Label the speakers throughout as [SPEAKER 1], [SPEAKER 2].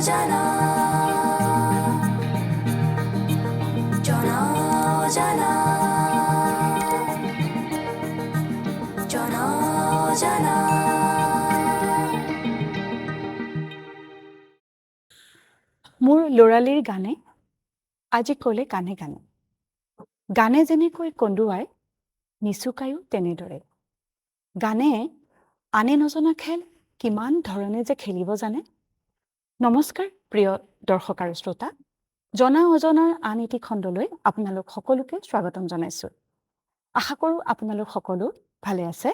[SPEAKER 1] অজানা জন অজানা জন অজানা
[SPEAKER 2] মোৰ ল'ৰালিৰ গানে আজি ক'লে কানে কানে গানে যেনেকৈ কন্দুৱাই নিচুকায়ো তেনেদৰে গানে আনে নজনা খেল কিমান ধৰণে যে খেলিব জানে নমস্কাৰ প্ৰিয় দৰ্শক আৰু শ্ৰোতা জনা অজনাৰ আন এটি খণ্ডলৈ আপোনালোক সকলোকে স্বাগতম জনাইছোঁ আশা কৰোঁ আপোনালোক সকলো ভালে আছে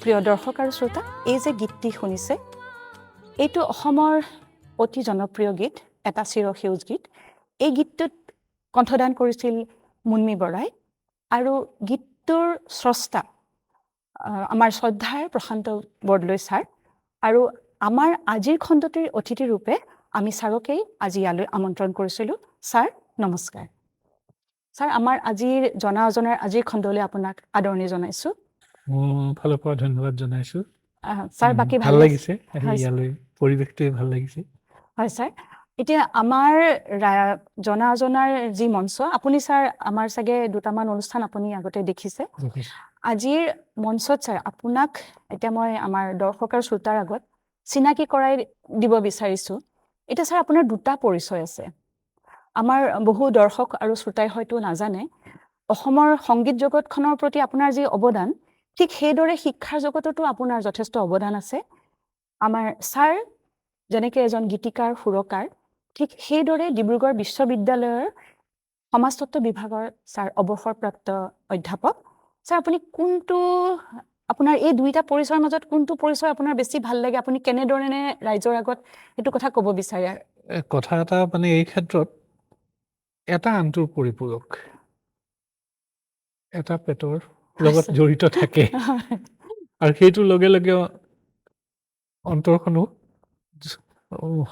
[SPEAKER 2] প্ৰিয় দৰ্শক আৰু শ্ৰোতা এই যে গীতটি শুনিছে এইটো অসমৰ অতি জনপ্ৰিয় গীত এটা চিৰসেউজ গীত এই গীতটোত কণ্ঠদান কৰিছিল মুন্মী বৰাই আৰু গীতটোৰ স্ৰষ্টা আমাৰ শ্ৰদ্ধাৰ প্ৰশান্ত বৰদলৈ ছাৰ আৰু আমাৰ আজিৰ খণ্ডটিৰ অতিথি ৰূপে আমি ছাৰকেই আজি ইয়ালৈ আমন্ত্ৰণ কৰিছিলোঁ ছাৰ নমস্কাৰ ছাৰ আমাৰ আজিৰ জনা অজনাৰ আজিৰ খণ্ডলৈ আপোনাক আদৰণি জনাইছোঁ
[SPEAKER 3] ফালৰ পৰা ধন্যবাদ জনাইছোঁ
[SPEAKER 2] ছাৰ বাকী
[SPEAKER 3] ভাল লাগিছে ইয়ালৈ পৰিৱেশটোৱে ভাল লাগিছে
[SPEAKER 2] হয় ছাৰ এতিয়া আমাৰ জনা অজনাৰ যি মঞ্চ আপুনি ছাৰ আমাৰ চাগে দুটামান অনুষ্ঠান আপুনি আগতে দেখিছে আজিৰ মঞ্চত ছাৰ আপোনাক এতিয়া মই আমাৰ দৰ্শক আৰু শ্ৰোতাৰ আগত চিনাকি কৰাই দিব বিচাৰিছোঁ এতিয়া ছাৰ আপোনাৰ দুটা পৰিচয় আছে আমাৰ বহু দৰ্শক আৰু শ্ৰোতাই হয়তো নাজানে অসমৰ সংগীত জগতখনৰ প্ৰতি আপোনাৰ যি অৱদান ঠিক সেইদৰে শিক্ষাৰ জগততো আপোনাৰ যথেষ্ট অৱদান আছে আমাৰ ছাৰ যেনেকৈ এজন গীতিকাৰ সুৰকাৰ ঠিক সেইদৰে ডিব্ৰুগড় বিশ্ববিদ্যালয়ৰ সমাজতত্ত্ব বিভাগৰ ছাৰ অৱসৰপ্ৰাপ্ত অধ্যাপক ছাৰ আপুনি কোনটো আপোনাৰ এই দুইটা পৰিচয়ৰ মাজত কোনটো পৰিচয় আপোনাৰ বেছি ভাল লাগে আপুনি কেনেধৰণে ৰাইজৰ আগত এইটো কথা ক'ব বিচাৰে
[SPEAKER 3] কথা এটা মানে এই ক্ষেত্ৰত এটা আনটোৰ পৰিপূৰক এটা পেটৰ লগত জড়িত থাকে আৰু সেইটোৰ লগে লগে অন্তৰখনো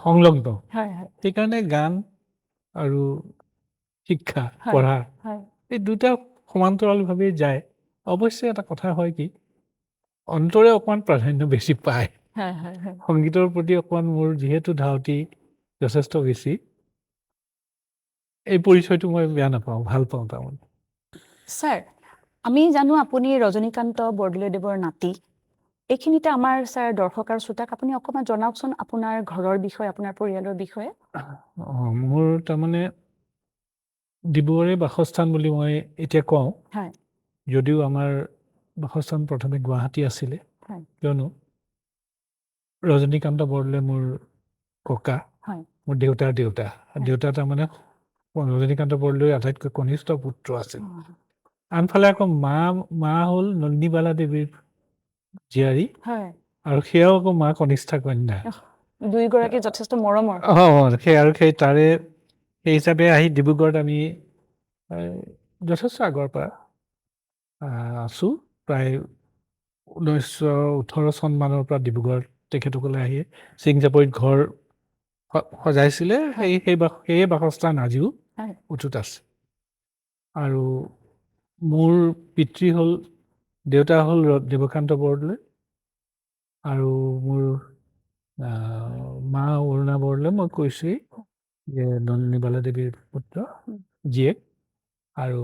[SPEAKER 3] সংলগ্ন সেইকাৰণে গান আৰু শিক্ষা পঢ়া এই দুটা সমান্তৰালভাৱে যায় অৱশ্যে এটা কথা হয় কি অন্তৰে অকণমান প্ৰাধান্য বেছি পায় সংগীতৰ প্ৰতি অকণমান মোৰ যিহেতু ধাউতি যথেষ্ট বেছি এই পৰিচয়টো মই বেয়া নাপাওঁ ভাল পাওঁ তাৰমানে
[SPEAKER 2] ছাৰ আমি জানো আপুনি ৰজনীকান্ত বৰদলৈদেৱৰ নাতি এইখিনিতে আমাৰ ছাৰ দৰ্শক আৰু শ্ৰোতাক আপুনি অকণমান জনাওকচোন আপোনাৰ ঘৰৰ বিষয়ে আপোনাৰ পৰিয়ালৰ বিষয়ে
[SPEAKER 3] মোৰ তাৰমানে ডিব্ৰুগড়ে বাসস্থান বুলি মই এতিয়া কওঁ যদিও আমাৰ বাসস্থান প্ৰথমে গুৱাহাটী আছিলে কিয়নো ৰজনীকান্ত বৰদলৈ মোৰ ককা মোৰ দেউতাৰ দেউতা তাৰমানে ৰজনীকান্ত বৰদলৈৰ আটাইতকৈ কনিষ্ঠ পুত্ৰ আছিল আনফালে আকৌ মা হ'ল নন্দিবালা দেৱীৰ জীয়াৰী আৰু সেয়াও আকৌ মা কনিষ্ঠা কন্যা
[SPEAKER 2] দুয়োগৰাকী যথেষ্ট মৰমৰ
[SPEAKER 3] সেই তাৰে সেই হিচাপে আহি ডিব্ৰুগড়ত আমি যথেষ্ট আগৰ পৰা আছোঁ প্ৰায় 1918 চনমানৰ পৰা ডিব্ৰুগড়ত তেখেতসকলে আহি চিংজাপৰিত ঘৰ সজাইছিলে সেই বাসস্থান আজিও উঠুত আছে আৰু মোৰ পিতৃ হ'ল দেউতা হ'ল দেৱকান্ত বৰদলৈ আৰু মোৰ মা অৰুণা বৰদলৈ মই কৈছোঁৱেই যে নন্দিবালা দেৱীৰ পুত্ৰ জীয়েক আৰু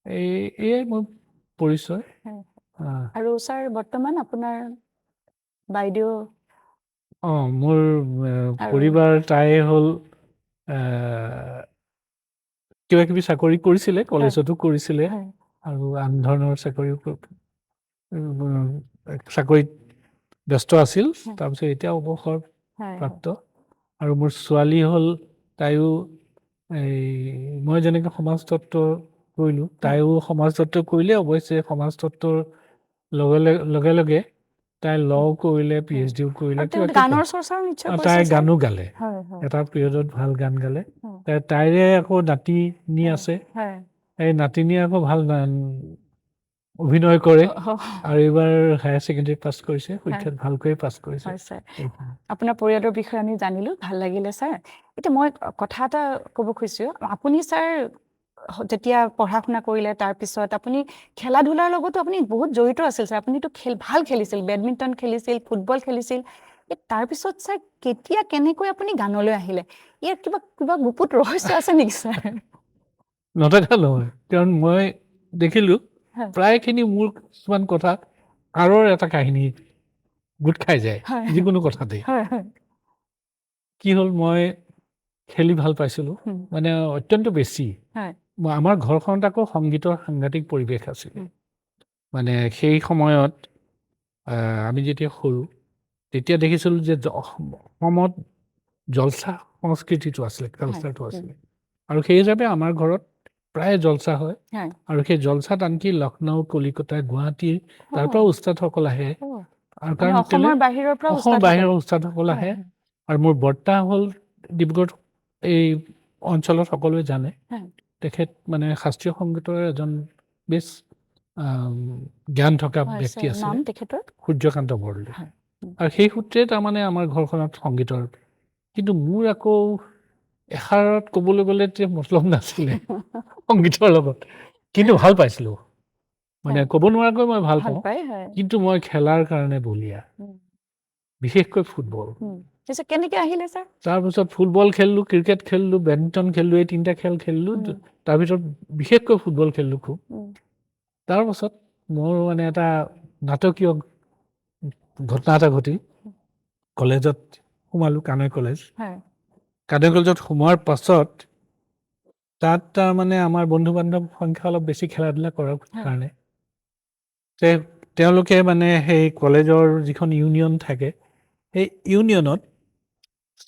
[SPEAKER 3] এয়াই মোৰ পৰিচয়
[SPEAKER 2] আৰু ছাৰ বৰ্তমান আপোনাৰ বাইদেউ
[SPEAKER 3] মোৰ পৰিবাৰ তাই হ'ল কিবা কিবি চাকৰি কৰিছিলে কলেজতো কৰিছিলে আৰু আন ধৰণৰ চাকৰিত ব্যস্ত আছিল তাৰপিছত এতিয়া অৱসৰ প্ৰাপ্ত আৰু মোৰ ছোৱালী হ'ল তাইও মই যেনেকৈ সমাজতত্ত্ব কৰিলোঁ তাইও সমাজতত্ত্ব কৰিলে অৱশ্যে সমাজতত্ত্বৰ লগে লগে তাই ল কৰিলে PhDও কৰিলে তাই গানো গালে এটা পিৰিয়ডত ভাল গান গালে তাইৰে আকৌ নাতিনী আছে এই নাতিনীয়ে আকৌ ভাল অভিনয় কৰে আৰু এইবাৰ হায়াৰ ছেকেণ্ডেৰী পাছ কৰিছে পৰীক্ষাত ভালকৈ পাছ কৰিছে
[SPEAKER 2] আপোনাৰ পৰিয়ালৰ বিষয়ে আমি জানিলোঁ ভাল লাগিলে ছাৰ এতিয়া মই কথা এটা ক'ব খুজিছোঁ আপুনি ছাৰ যেতিয়া পঢ়া শুনা কৰিলে তাৰপিছত আপুনি খেলা ধূলাৰ লগতো আপুনি বহুত জড়িত আছিল ছাৰ আপুনিতো ভাল খেলিছিল বেডমিণ্টন খেলিছিল ফুটবল খেলিছিল তাৰপিছত ছাৰ কেতিয়া কেনেকৈ আপুনি গানলৈ আহিলে ইয়াৰ কিবা কিবা গুপুত ৰহস্য আছে নেকি ছাৰ
[SPEAKER 3] নথকা নহয় কাৰণ মই দেখিলোঁ প্ৰায়খিনি মোৰ কিছুমান কথা আৰৰ এটা কাহিনী গোট খাই যায় যিকোনো কথাতে কি হ'ল মই খেলি ভাল পাইছিলোঁ মানে অত্যন্ত বেছি আমাৰ ঘৰখনত আকৌ সংগীতৰ সাংঘাতিক পৰিৱেশ আছিল মানে সেই সময়ত আমি যেতিয়া সৰু তেতিয়া দেখিছিলোঁ যে অসমত জলচা সংস্কৃতিটো আছিলে কালচাৰটো আছিলে আৰু সেই হিচাপে আমাৰ ঘৰত প্ৰায় জলচা হয় আৰু সেই জলচাত আনকি লক্ষ্ণৌ কলিকতা গুৱাহাটী তাৰ পৰা উস্তাদসকল আহে আৰু কাৰণ
[SPEAKER 2] অসমৰ বাহিৰৰ
[SPEAKER 3] উস্তাদসকল আহে আৰু মোৰ বৰ্তা হ'ল ডিব্ৰুগড় এই অঞ্চলত সকলোৱে জানে তেখেত মানে শাস্ত্ৰীয় সংগীতৰ এজন বেছ জ্ঞান থকা ব্যক্তি আছিলে সূৰ্যকান্ত বৰদলৈ আৰু সেই সূত্ৰে তাৰমানে আমাৰ ঘৰখনত সংগীতৰ কিন্তু মোৰ আকৌ এষাৰত ক'বলৈ গ'লে মতলব নাছিলে সংগীতৰ লগত কিন্তু ভাল পাইছিলোঁ মানে ক'ব নোৱাৰাকৈ মই ভাল পাওঁ কিন্তু মই খেলাৰ কাৰণে বলীয়া বিশেষকৈ ফুটবল
[SPEAKER 2] কেনেকৈ আহিলে ছাৰ
[SPEAKER 3] তাৰপিছত ফুটবল খেলিলোঁ ক্ৰিকেট খেলিলোঁ বেডমিণ্টন খেলিলোঁ এই 3টা খেল খেলিলোঁ তাৰপিছত বিশেষকৈ ফুটবল খেলিলোঁ খুব তাৰপাছত মোৰ মানে এটা নাটকীয় ঘটনা এটা ঘটিল কলেজত সোমালোঁ কানৈ কলেজত সোমোৱাৰ পাছত তাত তাৰমানে আমাৰ বন্ধু বান্ধৱ সংখ্যা অলপ বেছি খেলা ধূলা কৰাৰ কাৰণে তেওঁলোকে মানে সেই কলেজৰ যিখন ইউনিয়ন থাকে সেই ইউনিয়নত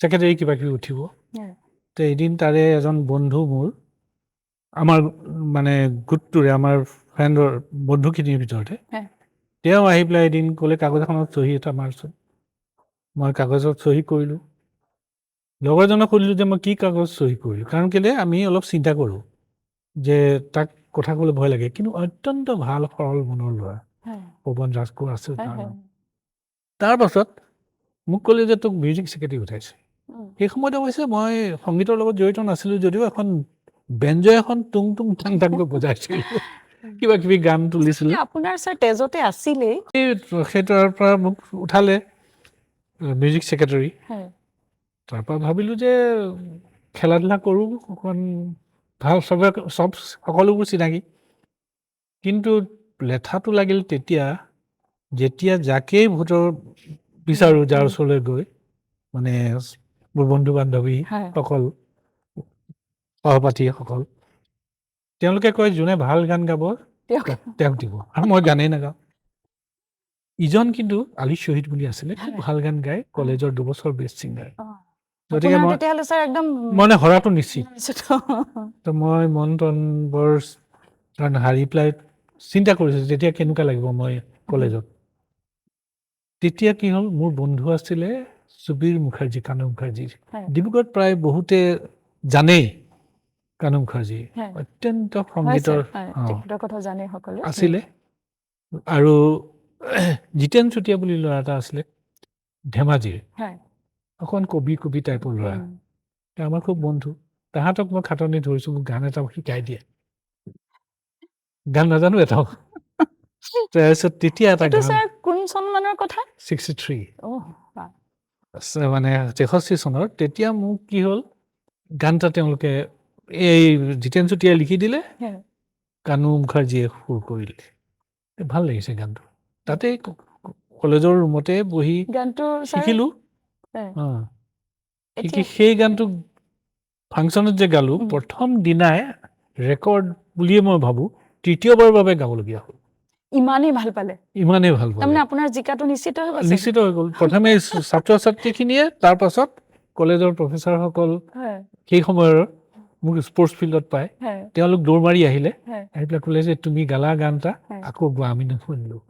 [SPEAKER 3] ছেক্ৰেটাৰী কিবা কিবি উঠিব এদিন তাৰে এজন বন্ধু মোৰ আমাৰ মানে গোটটোৰে আমাৰ ফ্ৰেণ্ডৰ বন্ধুখিনিৰ ভিতৰতে তেওঁ আহি পেলাই এদিন ক'লে কাগজ এখনত চহী এটা মাৰচোন মই কাগজত চহী কৰিলোঁ লগৰজনক সুধিলোঁ যে মই কি কাগজ চহী কৰিলোঁ কাৰণ কেলৈ আমি অলপ চিন্তা কৰোঁ যে তাক কথা ক'লে ভয় লাগে কিন্তু অত্যন্ত ভাল সৰল মনৰ ল'ৰা পৱন ৰাজকোঁৱৰ আছে তাৰ পাছত মোক ক'লে যে তোক মিউজিক ছেক্ৰেটাৰী উঠাইছে সেই সময়ত অৱশ্যে মই সংগীতৰ লগত জড়িত নাছিলোঁ যদিও এখন বেঞ্জ এখন টুং টুং টাং টাংকৈ বজাইছিলোঁ কিবা কিবি গান তুলিছিলোঁ
[SPEAKER 2] আপোনাৰ ছাৰ তেজতে আছিলেই
[SPEAKER 3] সেইটোৰ পৰা মোক উঠালে মিউজিক ছেক্ৰেটাৰী তাৰপৰা ভাবিলোঁ যে খেলা ধূলা কৰোঁ অকণমান ভাল সকলোবোৰ চিনাকি কিন্তু লেঠাটো লাগিল তেতিয়া যেতিয়া যাকেই ভোটৰ বিচাৰোঁ যাৰ ওচৰলৈ গৈ মানে মোৰ বন্ধু বান্ধৱীসকল সহপাঠীসকল তেওঁলোকে কয় যোনে ভাল গান গাব তেওঁক দিব আৰু মই গানেই নাগাওঁ ইজন কিন্তু আলি শ্বহীদ বুলি আছিলে খুব ভাল গান গায় কলেজৰ 2 বছৰ বেষ্ট ছিংগাৰ গতিকে মানে হৰাটো নিশ্চিত মই মন তন বৰ হাৰি পেলাই চিন্তা কৰিছোঁ তেতিয়া কেনেকুৱা লাগিব মই কলেজত তেতিয়া কি হ'ল মোৰ বন্ধু আছিলে সুবীৰ মুখাৰ্জী কানু মুখাৰ্জী ডিব্ৰুগড়ত প্ৰায় বহুতে জানেই কানু মুখাৰ্জী অত্যন্ত সংগীতৰ আছিলে আৰু জিতেন চুতীয়া বুলি ল'ৰা এটা আছিলে ধেমাজিৰ অকণমান কবি টাইপৰ ল'ৰা আমাৰ খুব বন্ধু তাহাঁতক মই খাটনি ধৰিছোঁ মোক গান এটা শিকাই দিয়ে গান নাজানো এটাও তাৰপিছত তেতিয়া এটা গান 63 মানে 63 চনৰ তেতিয়া মোক কি হ'ল গান এটা তেওঁলোকে এই জিতেন চুতীয়াই লিখি দিলে কানু মুখাৰ্জীয়ে সুৰ কৰিলে ভাল লাগিছে গানটো তাতে কলেজৰ ৰুমতে বহি শিকিলোঁ সেই গানটো ফাংচনত যে গালোঁ প্ৰথম দিনাই ৰেকৰ্ড বুলিয়ে মই ভাবোঁ তৃতীয়বাৰৰ বাবে গাবলগীয়া হ'ল
[SPEAKER 2] ইমানেই ভাল পালে তাৰমানে আপোনাৰ জিকাটো নিশ্চিত
[SPEAKER 3] হৈ গ'ল প্ৰথমে ছাত্ৰ ছাত্ৰীখিনিয়ে তাৰ পাছত কলেজৰ প্ৰফেচাৰসকল সেই সময়ৰ মোক স্পৰ্টছ ফিল্ডত পায় তেওঁলোক দৌৰ মাৰি আহিলে আহি পেলাই ক'লে যে তুমি গালা গান এটা আকৌ গোৱা আমি নুশুনিলোঁ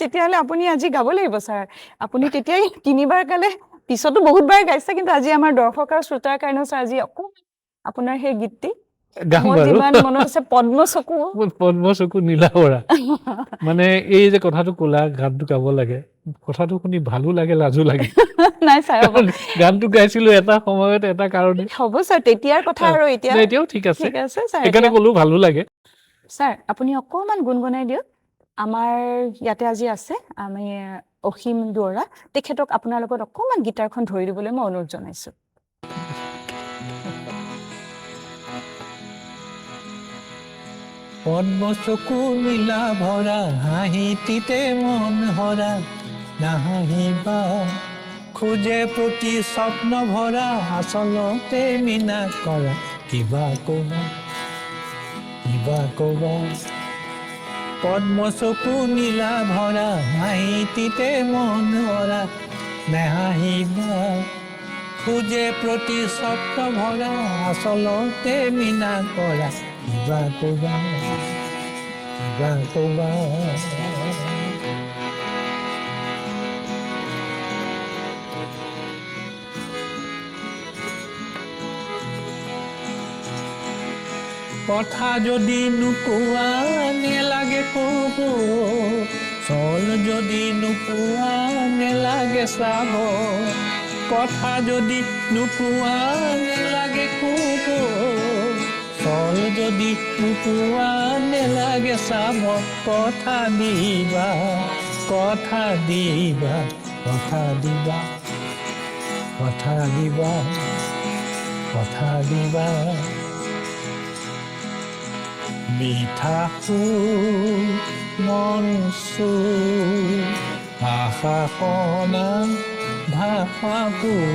[SPEAKER 2] তেতিয়াহ'লে আপুনি আজি গাব লাগিব ছাৰ আপুনি তেতিয়াই 3বাৰ গালে পিছতো বহুতবাৰ গাইছে কিন্তু আজি আমাৰ দৰ্শক আৰু শ্ৰোতাৰ কাৰণে ছাৰ আজি অকণমান আপোনাৰ সেই গীতটি
[SPEAKER 3] পদ্মচকু নীলা বৰা মানে এই যে কথাটো ক'লা গানটো গাব লাগে কথাটো শুনি ভালো লাগে লাজো লাগে
[SPEAKER 2] নাই ছাৰ হ'ব
[SPEAKER 3] গানটো গাইছিলো এটা সময়ত এটা কাৰণে
[SPEAKER 2] হ'ব ছাৰ তেতিয়াৰ কথা আৰু এতিয়া
[SPEAKER 3] এতিয়াও ঠিক আছে
[SPEAKER 2] ঠিক আছে ছাৰ
[SPEAKER 3] সেইকাৰণে ক'লো ভালো লাগে
[SPEAKER 2] ছাৰ আপুনি অকণমান গুণগুণাই দিয়ক আমাৰ ইয়াতে আজি আছে আমি অসীম দুৱৰা তেখেতক আপোনাৰ লগত অকণমান গীটাৰখন ধৰি দিবলৈ মই অনুৰোধ জনাইছোঁ
[SPEAKER 4] পদ্ম চকু নীলা ভৰা হাঁহিটিতে মন হৰা নাহাঁহিবা খোজে প্ৰতি স্বপ্ন ভৰা আচলতে মিনা কৰা কিবা ক'বা পদ্ম চকু নীলা ভৰা হাঁহিটিতে মন হৰা নাহাঁহিবা খোজে প্ৰতি স্বপ্ন ভৰা আচলতে মিনা কৰা কিবা ক'বা কথা যদি নোকোৱা নেলাগে ক'ব চল যদি নোকোৱা নেলাগে চাব কথা যদি নোকোৱা নেলাগে ক'ব চল যদি নোকোৱা নেলাগে চাব কথা দিবা মিঠা সুৰ মন চুৰ আশা কণা ভাষাবোৰ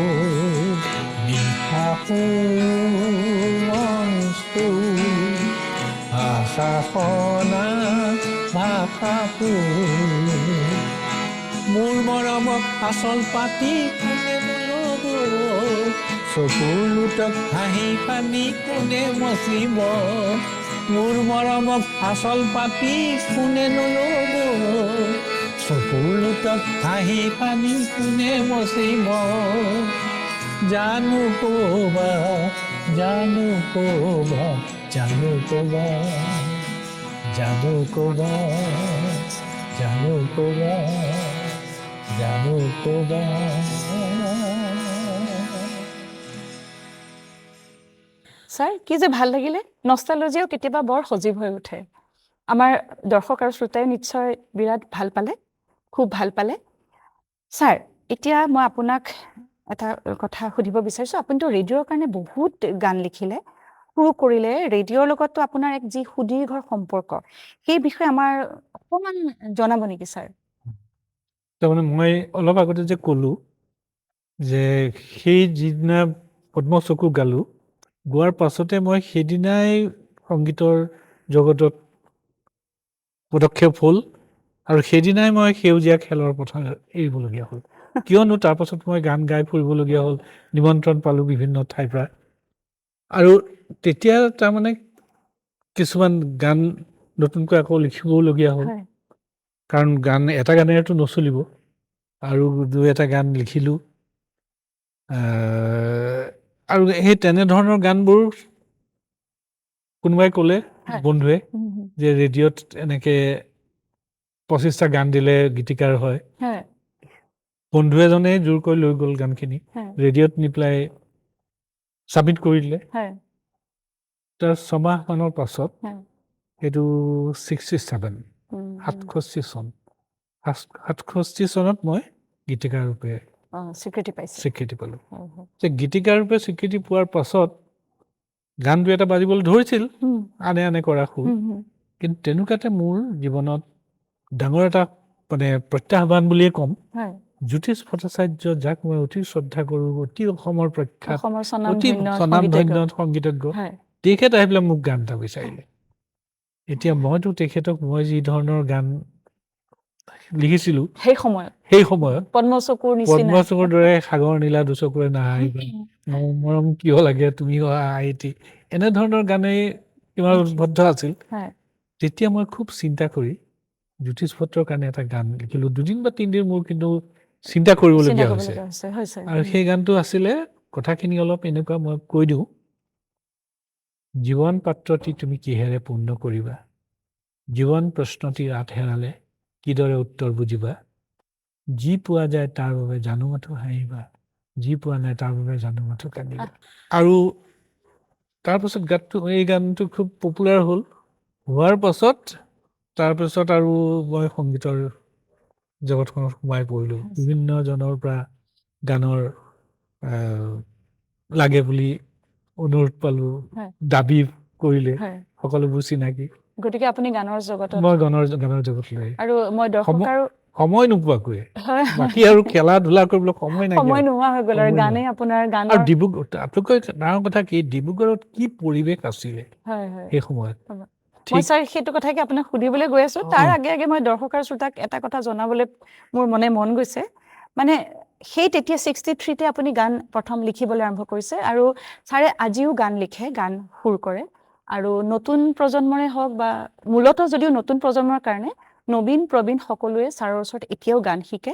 [SPEAKER 4] মিঠা সুৰ মন চুৰ আশা কণা ভাষাবোৰ মোৰ মৰমক আচল পাতি কোনে নল'ব চকুৰ লোটক হাঁহি পানী কোনে মচিব মোৰ মৰমক আচল পাতি কোনে নল'ব চকুৰ লোটক হাঁহি পানী কোনে মচিব জানো ক'বা
[SPEAKER 2] ছাৰ কি যে ভাল লাগিলে নষ্টালজিয়াও কেতিয়াবা বৰ সজীৱ হৈ উঠে আমাৰ দৰ্শক আৰু শ্ৰোতাই নিশ্চয় বিৰাট ভাল পালে খুব ভাল পালে ছাৰ এতিয়া মই আপোনাক এটা কথা সুধিব বিচাৰিছোঁ আপুনিতো ৰেডিঅ'ৰ কাৰণে বহুত গান লিখিলে শুৰু কৰিলে ৰেডিঅ'ৰ লগততো আপোনাৰ এক যি সুদীৰ্ঘ সম্পৰ্ক সেই বিষয়ে আমাৰ অকণমান জনাব নেকি ছাৰ
[SPEAKER 3] তাৰমানে মই অলপ আগতে যে ক'লো যে সেই যিদিনা পদ্ম চকু গালো গোৱাৰ পাছতে মই সেইদিনাই সংগীতৰ জগতত পদক্ষেপ হ'ল আৰু সেইদিনাই মই সেউজীয়া খেলৰ পথাৰ এৰিবলগীয়া হ'ল কিয়নো তাৰপাছত মই গান গাই ফুৰিবলগীয়া হ'ল নিমন্ত্ৰণ পালোঁ বিভিন্ন ঠাইৰ পৰা আৰু তেতিয়া তাৰমানে কিছুমান গান নতুনকৈ আকৌ লিখিবলগীয়া হ'ল কাৰণ গান এটা গানেৰেতো নচলিব আৰু দুই এটা গান লিখিলোঁ আৰু সেই তেনেধৰণৰ গানবোৰ কোনোবাই ক'লে বন্ধুৱে যে ৰেডিঅ'ত এনেকে 25টা গান দিলে গীতিকাৰ হয় বন্ধু এজনে জোৰ কৰি লৈ গ'ল গানখিনি ৰেডিঅ'ত নি পেলাই ছাবমিট কৰি দিলে তাৰ 6 মাহ মানৰ পাছত সেইটো 67 চনত মই গীতিকাৰ ৰূপে স্বীকৃতি পালোঁ যে গীতিকাৰ ৰূপে স্বীকৃতি পোৱাৰ পাছত গান দুই এটা বাজিবলৈ ধৰিছিল আনে কৰা সুৰ কিন্তু তেনেকুৱাতে মোৰ জীৱনত ডাঙৰ এটা মানে প্ৰত্যাহ্বান বুলিয়ে ক'ম জ্যোতিষ ভট্টাচাৰ্য যাক মই অতি শ্ৰদ্ধা কৰোঁ অতি অসমৰ প্ৰখ্যাত অতি স্বনামধন্য সংগীতজ্ঞ তেখেত আহি পেলাই মোক গান এটা বিচাৰিলে এতিয়া মইতো তেখেতক মই যি ধৰণৰ গান লিখিছিলোঁ সেই সময়ত পদ্ম চকুৰ দৰে সাগৰ নীলা দুচকুৰে নাহাঁহিবা মৰম কিয় লাগে তুমি আইতি এনেধৰণৰ গানেই সীমাবদ্ধ আছিল তেতিয়া মই খুব চিন্তা কৰি জ্যোতিষ ভট্টৰ কাৰণে এটা গান লিখিলোঁ 2 দিন বা 3 দিন মোৰ কিন্তু চিন্তা কৰিবলগীয়া হৈছে আৰু সেই গানটো আছিলে কথাখিনি অলপ এনেকুৱা মই কৈ দিওঁ জীৱন পাত্ৰটি তুমি কিহেৰে পূৰ্ণ কৰিবা জীৱন প্ৰশ্নটি ৰাত হেৰালে কিদৰে উত্তৰ বুজিবা যি পোৱা যায় তাৰ বাবে জানো মাথো হাঁহিবা, যি পোৱা নাই তাৰ বাবে জানো মাথো কান্দিবা। আৰু তাৰপাছত এই গানটো খুব পপুলাৰ হ'ল। হোৱাৰ পাছত তাৰপিছত আৰু মই সংগীতৰ জগতখনত সোমাই পৰিলোঁ। বিভিন্নজনৰ পৰা গানৰ লাগে বুলি অনুৰোধ পালোঁ, দাবী কৰিলে, সকলোবোৰ চিনাকি।
[SPEAKER 2] গতিকে আপুনি গানৰ জগতত
[SPEAKER 3] মই গানৰ জগতলৈ
[SPEAKER 2] আৰু মই দৰ্শক আৰু
[SPEAKER 3] সময় নোপোৱাকৈ বাকী আৰু খেলা ধূলা কৰিবলৈ সময়
[SPEAKER 2] নোহোৱা হৈ গ'ল আৰু গানেই আপোনাৰ গানৰ।
[SPEAKER 3] আৰু আপোনালোকে ডাঙৰ কথা কি, ডিব্ৰুগড়ত কি পৰিৱেশ আছিলে সেই সময়ত।
[SPEAKER 2] মই ছাৰ সেইটো কথাকে আপোনাক সুধিবলৈ গৈ আছো। তাৰ আগে মই দৰ্শক আৰু শ্ৰোতাক এটা কথা জনাবলৈ মোৰ মন গৈছে। মানে সেই তেতিয়া 63তে আপুনি গান প্ৰথম লিখিবলৈ আৰম্ভ কৰিছে আৰু ছাৰে আজিও গান লিখে, গান সুৰ কৰে। আৰু নতুন প্ৰজন্মৰে হওক বা মূলতঃ যদিও নতুন প্ৰজন্মৰ কাৰণে নবীন প্ৰবীণ সকলোৱে ছাৰৰ ওচৰত এতিয়াও গান শিকে।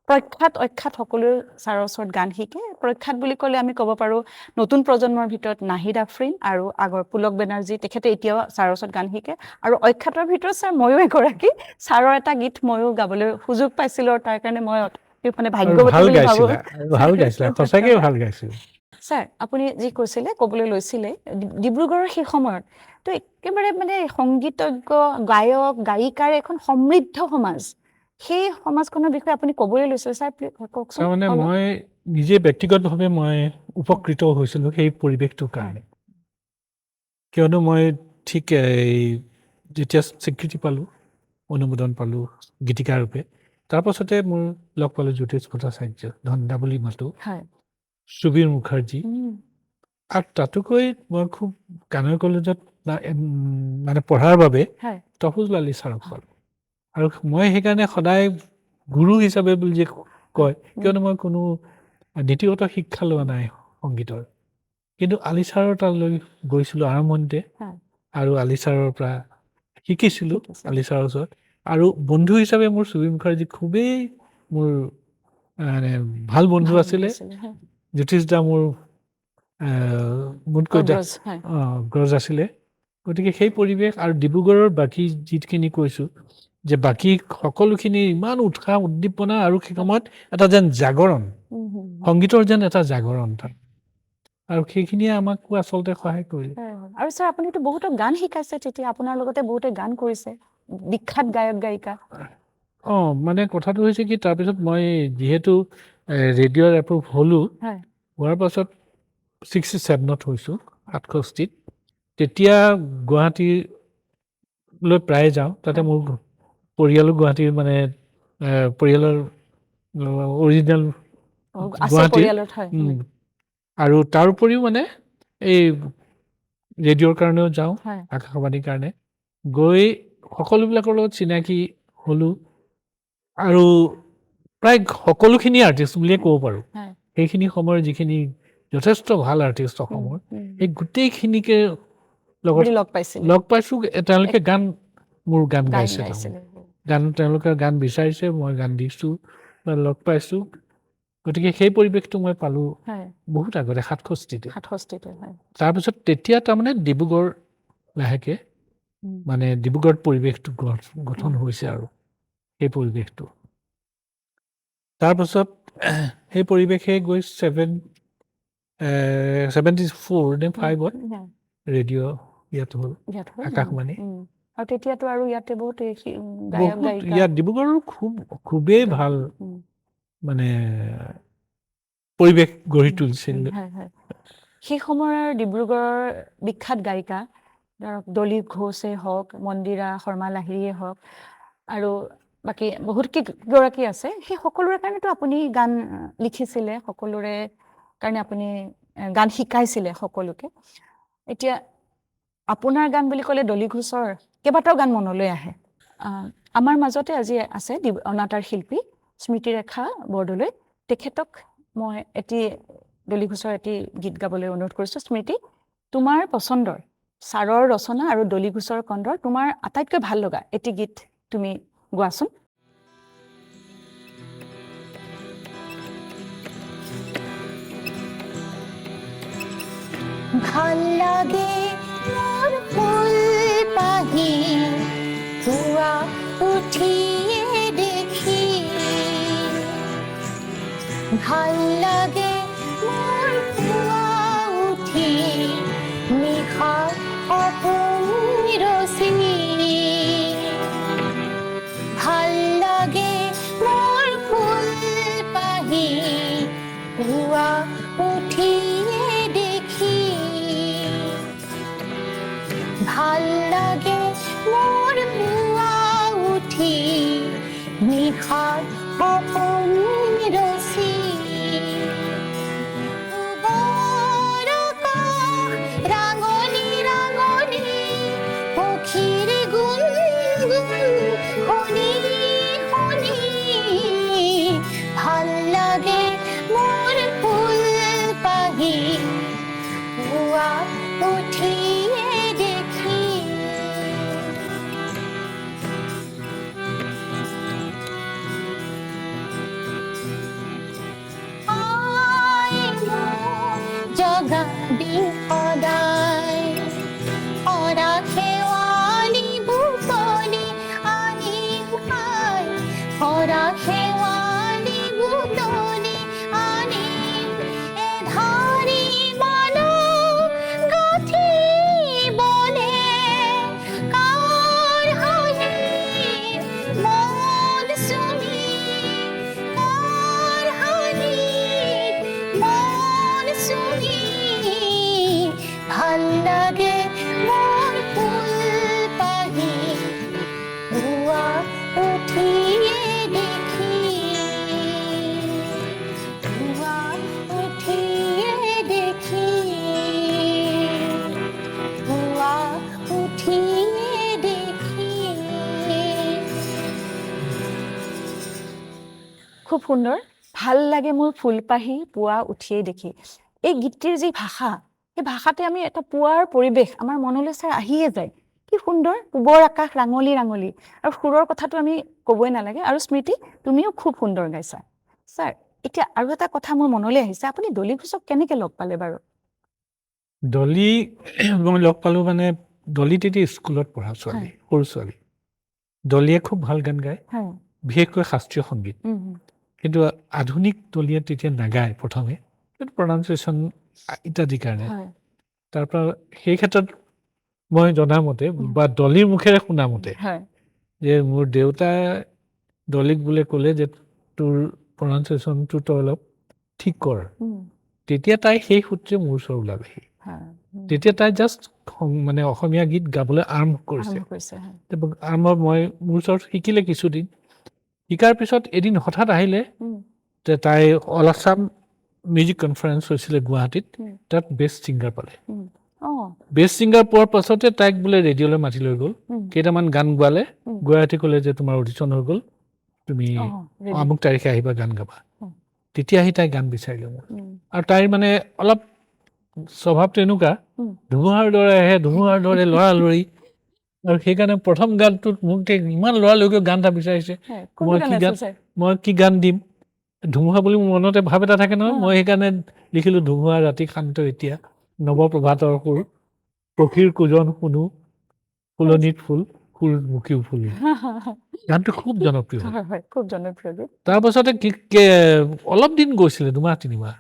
[SPEAKER 2] অখ্যাত সকলোৱে ছাৰৰ ওচৰত গান শিকে। প্ৰখ্যাত বুলি ক'লে আমি ক'ব পাৰোঁ নতুন প্ৰজন্মৰ ভিতৰত নাহিদ আফ্ৰিন আৰু আগৰ পুলক বেনাৰ্জী, তেখেতে এতিয়াও ছাৰৰ ওচৰত গান শিকে। আৰু অখ্যাতৰ ভিতৰত ছাৰ ময়ো এগৰাকী। ছাৰৰ এটা গীত ময়ো গাবলৈ সুযোগ পাইছিলোঁ আৰু তাৰ কাৰণে মই মানে ভাগ্যৱতী বুলি ভাবোঁ।
[SPEAKER 3] ভাল গাইছিলে, সঁচাকৈ ভাল গাইছিলে।
[SPEAKER 2] ছাৰ আপুনি যি কৈছিলে, ক'বলৈ লৈছিলে ডিব্ৰুগড়ৰ সেই সময়ত তো একেবাৰে মানে সংগীতজ্ঞ, গায়ক, গায়িকাৰ এখন সমৃদ্ধ সমাজ। সেই সমাজখনৰ বিষয়ে আপুনি ক'বলৈ লৈছিলে ছাৰ, কওকচোন।
[SPEAKER 3] তাৰমানে মই নিজে ব্যক্তিগতভাৱে মই উপকৃত হৈছিলোঁ সেই পৰিৱেশটোৰ কাৰণে। কিয়নো মই ঠিক যেতিয়া স্বীকৃতি পালোঁ, অনুমোদন পালোঁ গীতিকাৰ ৰূপে, তাৰপাছতে মোৰ লগ পালোঁ জ্যোতিষ ভট্টাচাৰ্য, ধন্দাবলী মাতো, সুবীৰ মুখাৰ্জী। আৰু তাতোকৈ মই খুব গানৰ কলেজত মানে পঢ়াৰ বাবে তফুজুল আলি ছাৰক পালোঁ। আৰু মই সেইকাৰণে সদায় গুৰু হিচাপে বুলি যে কয়, কিয়নো মই কোনো নীতিগত শিক্ষা লোৱা নাই সংগীতৰ। কিন্তু আলি ছাৰৰ তালৈ গৈছিলোঁ আৰম্ভণিতে আৰু আলি ছাৰৰ পৰা শিকিছিলোঁ, আলি ছাৰৰ ওচৰত। আৰু বন্ধু হিচাপে মোৰ সুবীৰ মুখাৰ্জী খুবেই মোৰ মানে ভাল বন্ধু আছিলে। জ্যোতিষ দা মোৰ মোতকৈ গ্ৰজ আছিলে। গতিকে সেই পৰিৱেশ আৰু ডিব্ৰুগড়ৰ বাকী যিখিনি কৈছোঁ যে বাকী সকলোখিনি ইমান উৎসাহ উদ্দীপনা আৰু সেই সময়ত এটা যেন জাগৰণ, সংগীতৰ যেন এটা জাগৰণ তাত। আৰু সেইখিনিয়ে আমাকো আচলতে সহায় কৰিলে।
[SPEAKER 2] আৰু ছাৰ আপুনিতো বহুতো গান শিকাইছে, তেতিয়া আপোনাৰ লগতে বহুতে গান কৰিছে, বিখ্যাত গায়ক গায়িকা।
[SPEAKER 3] মানে কথাটো হৈছে কি, তাৰপিছত মই যিহেতু ৰেডিঅ'ৰ এপ্ৰুভ হ'লোঁ, হোৱাৰ পাছত 67ত হৈছোঁ 67ত। তেতিয়া গুৱাহাটীলৈ প্ৰায় যাওঁ, তাতে মোৰ পৰিয়ালো গুৱাহাটীৰ, মানে পৰিয়ালৰ অৰিজিনেল গুৱাহাটীৰ। আৰু তাৰ উপৰিও মানে এই ৰেডিঅ'ৰ কাৰণেও যাওঁ, আকাশবাণীৰ কাৰণে গৈ সকলোবিলাকৰ লগত চিনাকি হ'লোঁ। আৰু প্ৰায় সকলোখিনি আৰ্টিষ্ট বুলিয়ে ক'ব পাৰোঁ। সেইখিনি সময়ৰ যিখিনি যথেষ্ট ভাল আৰ্টিষ্ট অসমৰ, সেই গোটেইখিনিকে লগ পাইছোঁ। তেওঁলোকে মোৰ গান গাইছে, তেওঁলোকে গান বিচাৰিছে, মই গান দিছোঁ বা লগ পাইছোঁ। গতিকে সেই পৰিৱেশটো মই পালোঁ বহুত আগতে 67তে। তাৰপিছত তেতিয়া তাৰমানে ডিব্ৰুগড় লাহেকে মানে ডিব্ৰুগড়ত পৰিৱেশটো গঠন হৈছে আৰু সেই পৰিৱেশটো। তাৰপাছত সেই পৰিৱেশে গৈ 74 নে 5ত ৰেডিঅ' ইয়াত হ'ল, আকাশবাণী।
[SPEAKER 2] আৰু তেতিয়াতো আৰু ইয়াতে বহুত
[SPEAKER 3] ইয়াত ডিব্ৰুগড়ৰ খুবেই ভাল মানে পৰিৱেশ গঢ়ি তুলিছিল।
[SPEAKER 2] সেই সময়ৰ ডিব্ৰুগড়ৰ বিখ্যাত গায়িকা ধৰক দলীপ ঘোষে হওক, মন্দিৰা শৰ্মা লাহিৰীয়ে হওক, আৰু বাকী বহুত কেইগৰাকী আছে। সেই সকলোৰে কাৰণেতো আপুনি গান লিখিছিলে, সকলোৰে কাৰণে আপুনি গান শিকাইছিলে সকলোকে। এতিয়া আপোনাৰ গান বুলি ক'লে দলীপ ঘোষৰ কেইবাটাও গান মনলৈ আহে। আমাৰ মাজতে আজি আছে অনাতাঁৰ শিল্পী স্মৃতিৰেখা বৰদলৈ, তেখেতক মই দলীপ ঘোষৰ এটি গীত গাবলৈ অনুৰোধ কৰিছোঁ। স্মৃতি, তোমাৰ পচন্দৰ ছাৰৰ ৰচনা আৰু দলীপ ঘোষৰ কণ্ঠৰ তোমাৰ আটাইতকৈ ভাল লগা এটি গীত তুমি গোৱাচোন।
[SPEAKER 1] ভাল লাগে মোৰ ফুল পাহি পুৱা উঠিয়ে দেখি ভাল লাগে মোৰ পুৱা উঠি নিশাৰ সপোন ৰচি ভাল লাগে মোৰ ফুল পাহি পুৱা উঠিয়ে দেখি ভাল লাগে মোৰ পুৱা উঠি নিশাৰ সপোন ৰচি বৰ আকাশ ৰাঙনি ৰাঙনি পক্ষীৰ গুণগুণ শুনি শুনি ভাল লাগে মোৰ ফুল পাহি পুৱা উঠিয়ে দেখি আই মোক জগাবি সদায় সৰা শেৱালি বুটলি আনিম খাই সৰা শেৱালি বুটলি আনিম এধাৰি মানৱ গাঁঠিবলে কাৰ হাঁহিত মন চুমি কাৰ হাঁহিত মন চুমি ভাল লাগে মোৰ ফুল পাহি পুৱা উঠিয়ে দেখি পুৱা উঠিয়ে দেখি পুৱা উঠিয়ে দেখি
[SPEAKER 2] খুব সুন্দৰ ভাল লাগে মোৰ ফুলপাহি পুৱা উঠিয়ে দেখি এই গীতটিৰ যি ভাষা এই ভাষাতে আমি এটা পুৱাৰ পৰিৱেশ আমাৰ মনলৈ ছাৰ আহিয়ে যায় কি সুন্দৰ পূবৰ আকাশ ৰাঙলি ৰাঙলি আৰু সুৰৰ কথাটো আমি ক'বই নালাগে আৰু স্মৃতি তুমিও খুব সুন্দৰ গাইছা ছাৰ এতিয়া আৰু এটা কথা মোৰ মনলৈ আহিছে আপুনি ডলি ঘোষক কেনেকে লগ পালে বাৰু
[SPEAKER 3] ডলি মই লগ পালোঁ মানে ডলি তেতিয়া স্কুলত পঢ়া ছোৱালী সৰু ছোৱালী ডলিয়ে খুব ভাল গান গায়
[SPEAKER 2] হয়
[SPEAKER 3] বিশেষকৈ শাস্ত্ৰীয় সংগীত কিন্তু আধুনিক ডলিয়ে তেতিয়া নাগায় প্ৰথমে প্ৰনাউন্সিয়েশ্যন ইত্যাদিৰ কাৰণে
[SPEAKER 2] হয়
[SPEAKER 3] তাৰ পৰা সেই ক্ষেত্ৰত মই জনামতে বা ডলিৰ মুখেৰে শুনা মতে
[SPEAKER 2] হয়
[SPEAKER 3] যে মোৰ দেউতাই ডলিক বোলে ক'লে যে তোৰ প্ৰনাউন্সিয়েশ্যনটো তই অলপ ঠিক কৰ তেতিয়া তাই সেই সূত্ৰে মোৰ ওচৰ ওলালেহি তেতিয়া তাই জাষ্ট মানে অসমীয়া গীত গাবলৈ আৰম্ভ কৰিছে মই মোৰ ওচৰত শিকিলে কিছুদিন শিকাৰ পিছত এদিন হঠাৎ আহিলে যে তাই অল আছাম মিউজিক কনফাৰেঞ্চ হৈছিলে গুৱাহাটীত তাত বেষ্ট ছিংগাৰ পালে বেষ্ট ছিংগাৰ পোৱাৰ পাছতে তাইক বোলে ৰেডিঅ'লৈ মাতি লৈ গ'ল কেইটামান গান গোৱালে গুৱাহাটী ক'লে যে তোমাৰ অডিশ্যন হৈ গ'ল তুমি আমুক তাৰিখে আহিবা গান গাবা তেতিয়া আহি তাই গান বিচাৰিলে মোৰ আৰু তাইৰ মানে অলপ স্বভাৱটো এনেকুৱা ধুমুহাৰ দৰে আহে ধুমুহাৰ দৰে লৰালৰি আৰু সেইকাৰণে প্ৰথম গানটোত মোক ইমান লৰালৰিকৈ গান এটা বিচাৰিছে মই কি গান দিম ধুমুহা বুলি মোৰ মনতে ভাৱ এটা থাকে নহয় মই সেইকাৰণে লিখিলোঁ ধুমুহা ৰাতি শান্ত এতিয়া নৱপ্ৰভাতৰ সুৰ পক্ষীৰ কুজন শুনো ফুলনিত ফুল সূৰ্যমুখীও ফুল গানটো খুব জনপ্ৰিয় তাৰপাছতে অলপ দিন গৈছিলে 2-3 মাহ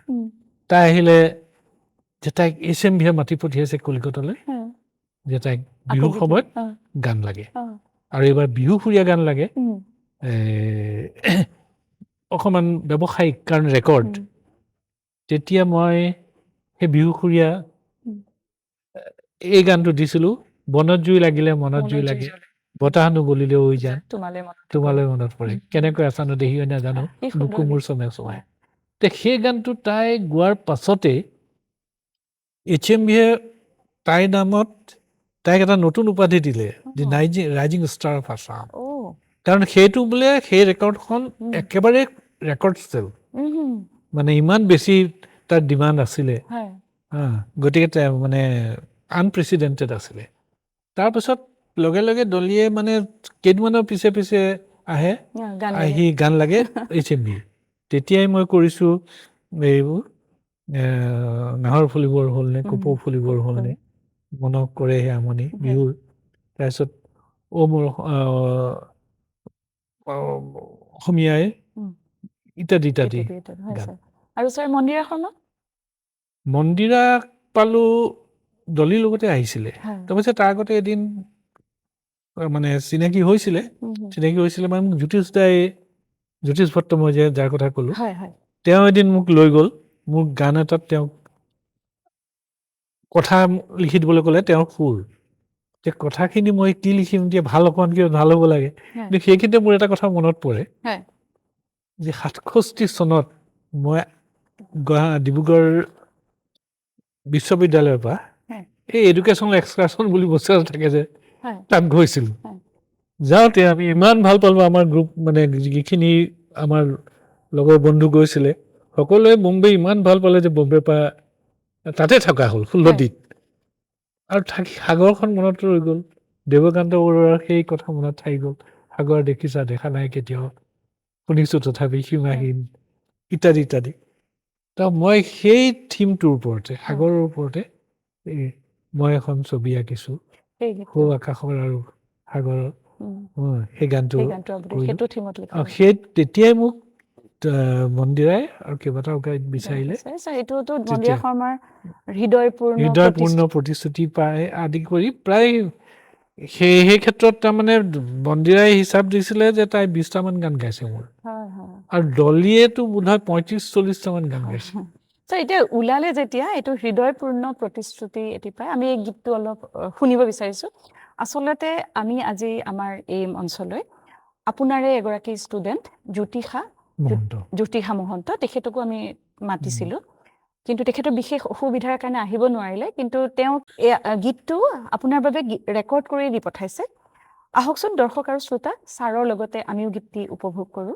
[SPEAKER 3] তাই আহিলে যে তাইক HMVয়ে মাতি পঠিয়াইছে কলিকতালৈ যে তাইক বিহুৰ সময়ত গান লাগে আৰু এইবাৰ বিহুসুৰীয়া গান লাগে অকণমান ব্যৱসায়িক কাৰণ ৰেকৰ্ড তেতিয়া মই সেই বিহুসুৰীয়া এই গানটো দিছিলোঁ বনত জুই লাগিলে মনত জুই লাগে বতাহ নবলিলে ঐ যান তোমালৈ মনত পৰে কেনেকৈ আছানো দেহি নাজানো বুকু মোৰ চমে চমাই সেই গানটো তাই গোৱাৰ পাছতে HMVয়ে তাইৰ নামত তাইক এটা নতুন উপাধি দিলে যে ৰাইজিং ষ্টাৰ অফ আছাম কাৰণ সেইটো বোলে সেই ৰেকৰ্ডখন একেবাৰে ৰেকৰ্ড ষ্টেল মানে ইমান বেছি তাৰ ডিমাণ্ড আছিলে গতিকে মানে আনপ্ৰেচিডেণ্টেড আছিলে তাৰপিছত লগে লগে ডলিয়ে মানে কেইদিনমানৰ পিছে পিছে আহে আহি গান লাগে HMV তেতিয়াই মই কৰিছোঁ এইবোৰ নাহৰ ফুলিবৰ হ'লনে কপৌ ফুলিবৰ হ'লনে মনত কৰে সেই আমনি বিহুৰ তাৰপিছত মোৰ অসমীয়াই ইত্যাদি ইত্যাদি গান
[SPEAKER 2] আৰু ছাৰ মন্দিৰা শৰ্মা
[SPEAKER 3] মন্দিৰা পালো দলিৰ লগতে আহিছিলে তাৰপিছত তাৰ আগতে এদিন মানে চিনাকি হৈছিলে মানে জ্যোতিষ ভট্ট মই যে যাৰ কথা ক'লো তেওঁ এদিন মোক লৈ গ'ল মোৰ গান এটাত তেওঁ কথা লিখি দিবলৈ ক'লে তেওঁৰ সুৰ যে কথাখিনি মই কি লিখিম যে ভাল অকমান কিয় ভাল হ'ব লাগে কিন্তু সেইখিনিতে মোৰ এটা কথা মনত পৰে যে 67 চনত মই ডিব্ৰুগড় বিশ্ববিদ্যালয়ৰ পৰা এই এডুকেশ্যনেল এক্সকাৰ্ছন বুলি বস্তু এটা থাকে যে তাত গৈছিলোঁ যাওঁতে আমি ইমান ভাল পালোঁ আমাৰ গ্ৰুপ মানে যিখিনি আমাৰ লগৰ বন্ধু গৈছিলে সকলোৱে বম্বে ইমান ভাল পালে যে বম্বেৰ পৰা তাতে থকা হ'ল 16 দিন আৰু থাকি সাগৰখন মনত ৰৈ গ'ল দেৱকান্ত বৰুৱাৰ সেই কথা মনত থাকি গ'ল সাগৰ দেখিছা দেখা নাই কেতিয়াও শুনিছোঁ তথাপি সীমাহীন ইত্যাদি ইত্যাদি তো মই সেই থিমটোৰ ওপৰতে সাগৰৰ ওপৰতে মই এখন ছবি আঁকিছোঁ সৌ আকাশৰ আৰু সাগৰৰ সেই গানটো সেই তেতিয়াই মোক মন্দিৰাই আৰু কেইবাটাও গাইড বিচাৰিলে হৃদয়পূৰ্ণ প্ৰতিশ্ৰুতি পাই আদি কৰি প্ৰায় সেই ক্ষেত্ৰত তাৰমানে মন্দিৰাই হিচাপ দিছিলে যে তাই 20টামান গান গাইছে মোৰ আৰু দলিয়েতো বোধহয় 35-40টামান গান গাইছে
[SPEAKER 2] এতিয়া ওলালে যেতিয়া এইটো হৃদয়পূৰ্ণ প্ৰতিশ্ৰুতি এটি পাই আমি এই গীতটো অলপ শুনিব বিচাৰিছোঁ আচলতে আমি আজি আমাৰ এই অঞ্চললৈ আপোনাৰে এগৰাকী ষ্টুডেণ্ট জ্যোতিষা মহন্ত তেখেতকো আমি মাতিছিলোঁ কিন্তু তেখেতৰ বিশেষ অসুবিধাৰ কাৰণে আহিব নোৱাৰিলে কিন্তু তেওঁ এই গীতটো আপোনাৰ বাবে ৰেকৰ্ড কৰি দি পঠাইছে আহকচোন দৰ্শক আৰু শ্ৰোতা ছাৰৰ লগতে আমিও গীতটি উপভোগ কৰোঁ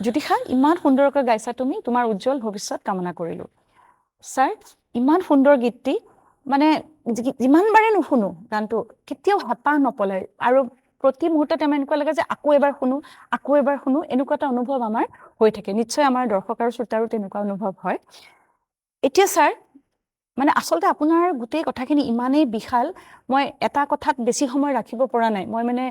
[SPEAKER 2] জ্যোতিষা ইমান সুন্দৰকৈ গাইছা তুমি তোমাৰ উজ্জ্বল ভৱিষ্যত কামনা কৰিলোঁ ছাৰ ইমান সুন্দৰ গীতটি মানে যিমান বাৰে নুশুনো গানটো কেতিয়াও হেঁপাহ নপলাই আৰু প্ৰতি মুহূৰ্ততে আমাৰ এনেকুৱা লাগে যে আকৌ এবাৰ শুনো এনেকুৱা এটা অনুভৱ আমাৰ হৈ থাকে নিশ্চয় আমাৰ দৰ্শক আৰু শ্ৰোতাৰো তেনেকুৱা অনুভৱ হয় এতিয়া ছাৰ মানে আচলতে আপোনাৰ গোটেই কথাখিনি ইমানেই বিশাল মই এটা কথাত বেছি সময় ৰাখিব পৰা নাই মই মানে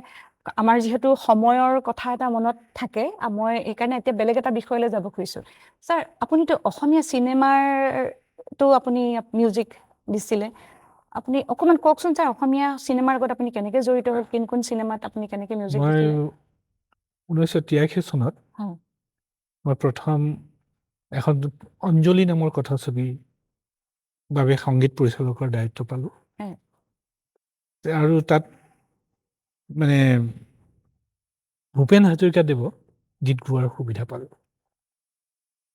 [SPEAKER 2] আমাৰ যিহেতু সময়ৰ কথা এটা মনত থাকে মই এইকাৰণে এতিয়া বেলেগ এটা বিষয়লৈ যাব খুজিছোঁ ছাৰ আপুনিতো অসমীয়া চিনেমাৰটো আপুনি মিউজিক দিছিলে আপুনি অকণমান কওকচোন ছাৰ অসমীয়া চিনেমাৰ লগত আপুনি কেনেকৈ জড়িত হ'ল কোন চিনেমাত আপুনি কেনেকৈ মিউজিক
[SPEAKER 3] মই
[SPEAKER 2] দিছিলে
[SPEAKER 3] 1983 চনত
[SPEAKER 2] হয়
[SPEAKER 3] মই প্ৰথম এখন অঞ্জলি নামৰ কথাছবি বাবে সংগীত পৰিচালকৰ দায়িত্ব পালোঁ
[SPEAKER 2] হয়
[SPEAKER 3] আৰু তাত মানে ভূপেন হাজৰিকাদেৱক গীত গোৱাৰ সুবিধা পালোঁ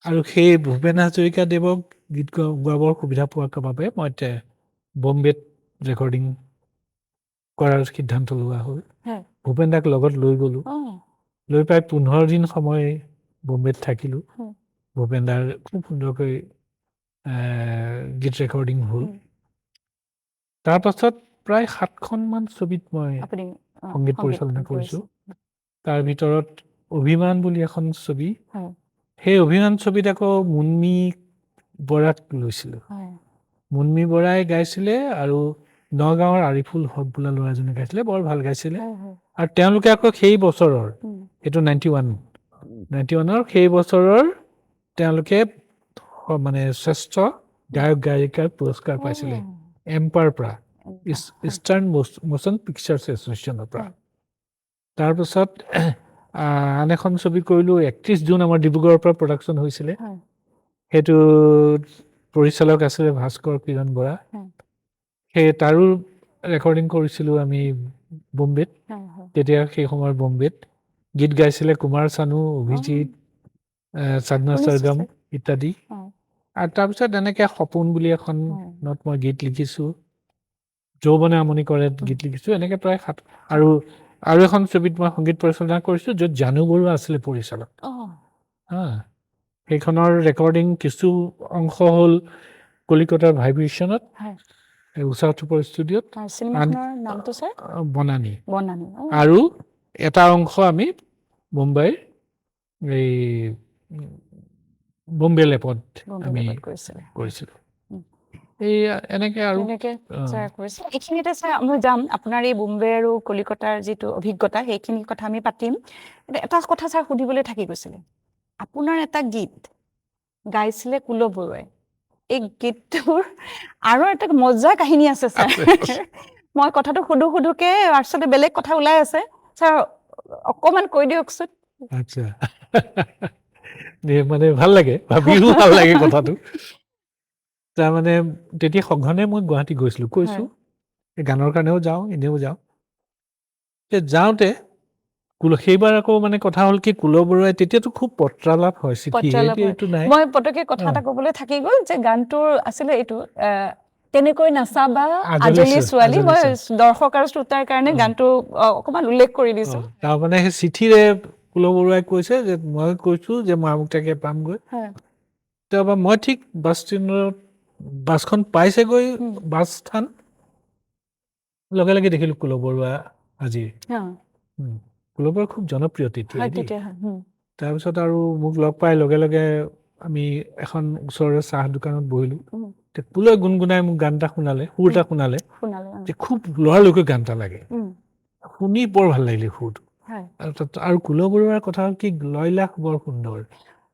[SPEAKER 3] আৰু সেই ভূপেন হাজৰিকাদেৱক গীত গোৱাবৰ সুবিধা পোৱাৰ বাবে মই বম্বেত ৰেকৰ্ডিং কৰাৰ সিদ্ধান্ত লোৱা হ'ল
[SPEAKER 2] হয়
[SPEAKER 3] ভূপেন দাক লগত লৈ গ'লোঁ
[SPEAKER 2] অঁ
[SPEAKER 3] লৈ প্ৰায় 15 দিন সময় বম্বেত থাকিলোঁ
[SPEAKER 2] হয়
[SPEAKER 3] ভূপেন দাৰ খুব সুন্দৰকৈ গীত ৰেকৰ্ডিং হ'ল তাৰ পাছত প্ৰায় 7খনমান ছবিত মই
[SPEAKER 2] আপুনি
[SPEAKER 3] সংগীত পৰিচালনা কৰিছোঁ তাৰ ভিতৰত অভিমান বুলি এখন ছবি
[SPEAKER 2] হয়
[SPEAKER 3] সেই অভিমান ছবিত আকৌ মুন্মী বৰাক লৈছিলোঁ
[SPEAKER 2] হয়
[SPEAKER 3] মুন্মী বৰাই গাইছিলে আৰু নগাঁৱৰ আৰিফুল হক বোলা ল'ৰাজনে গাইছিলে বৰ ভাল গাইছিলে
[SPEAKER 2] হয় হয়
[SPEAKER 3] আৰু তেওঁলোকে আকৌ সেই বছৰৰ এইটো 91ৰ সেই বছৰৰ তেওঁলোকে মানে শ্ৰেষ্ঠ গায়ক গায়িকাৰ পুৰস্কাৰ পাইছিলে এম্পাৰ পৰা ইষ্টাৰ্ণ মোশ্যন পিকচাৰ্ছ এছ'চিয়েশ্যনৰ পৰা তাৰপিছত আন এখন ছবি কৰিলোঁ 31 জুন আমাৰ ডিব্ৰুগড়ৰ পৰা প্ৰডাকশ্যন হৈছিলে সেইটো পৰিচালক আছিলে ভাস্কৰ কিৰণ বৰা সেই তাৰো ৰেকৰ্ডিং কৰিছিলোঁ আমি বম্বেত তেতিয়া সেই সময়ৰ বম্বেত গীত গাইছিলে কুমাৰ চানু অভিজিত সাধনা সৰগম ইত্যাদি আৰু তাৰপিছত এনেকৈ সপোন বুলি এখনত মই গীত লিখিছোঁ যৌৱনে আমনি কৰে গীত লিখিছোঁ এনেকৈ প্ৰায় আৰু এখন ছবিত মই সংগীত পৰিচালনা কৰিছোঁ য'ত জানু বৰুৱা আছিলে পৰিচালক সেইখনৰ ৰেকৰ্ডিং কিছু অংশ হ'ল কলিকতাৰ ভাইব্ৰেশ্যনত উষা থুপৰ ষ্টুডিঅ'ত বনানী আৰু এটা অংশ আমি মুম্বাইৰ এই বম্বে লেপত আমি কৰিছিলোঁ এই এনেকৈ আৰু
[SPEAKER 2] এইখিনিতে ছাৰ আমি যাম আপোনাৰ এই বোম্বে আৰু কলিকতাৰ যিটো অভিজ্ঞতা সেইখিনি কথা আমি পাতিম এটা কথা ছাৰ সুধিবলৈ থাকি গৈছিলে আপোনাৰ এটা গীত গাইছিলে কুল বৰুৱাই এই গীতটোৰ আৰু এটা মজা কাহিনী আছে ছাৰ মই কথাটো সুধোকে আচলতে বেলেগ কথা ওলাই আছে ছাৰ অকণমান কৈ দিয়কচোন
[SPEAKER 3] আচ্ছা মানে ভাল লাগে ভাবিও ভাল লাগে কথাটো তাৰমানে তেতিয়া সঘনে মই গুৱাহাটী গৈছিলোঁ কৈছোঁ গানৰ কাৰণেও যাওঁ এনেও যাওঁ যাওঁতে সেইবাৰ আকৌ মানে কথা হ'ল কি কুল বৰুৱাই তেতিয়াতো খুব পত্ৰালাপ হয় চিঠি নাই
[SPEAKER 2] মই পটকে কথা এটা ক'বলৈ থাকি গ'ল যে গানটোৰ আছিলে এইটো তেনেকৈ নাচাবা আজলি ছোৱালী মই দৰ্শক আৰু শ্ৰোতাৰ কাৰণে গানটো অকণমান উল্লেখ কৰি দিছোঁ
[SPEAKER 3] তাৰমানে সেই চিঠিৰে কুল বৰুৱাই কৈছে যে মই কৈছোঁ যে মই আমুকটাকে পামগৈ তাৰপৰা মই ঠিক বাছখন পাইছেগৈ বাছ স্থান লগে লগে দেখিলোঁ কুল বৰুৱা হাজিৰ কুল বৰুৱা খুব জনপ্ৰিয় তেতিয়া তাৰপিছত আৰু মোক লগ পাই লগে লগে আমি এখন ওচৰৰে চাহ দোকানত বহিলোঁ কুলই গুণগুণাই মোক গান এটা শুনালে সুৰ এটা শুনালে যে খুব লৰালৰিকৈ গান এটা লাগে শুনি বৰ ভাল লাগিলে সুৰটো আৰু কুল বৰুৱাৰ কথা হ'ল কি লয়লাস বৰ সুন্দৰ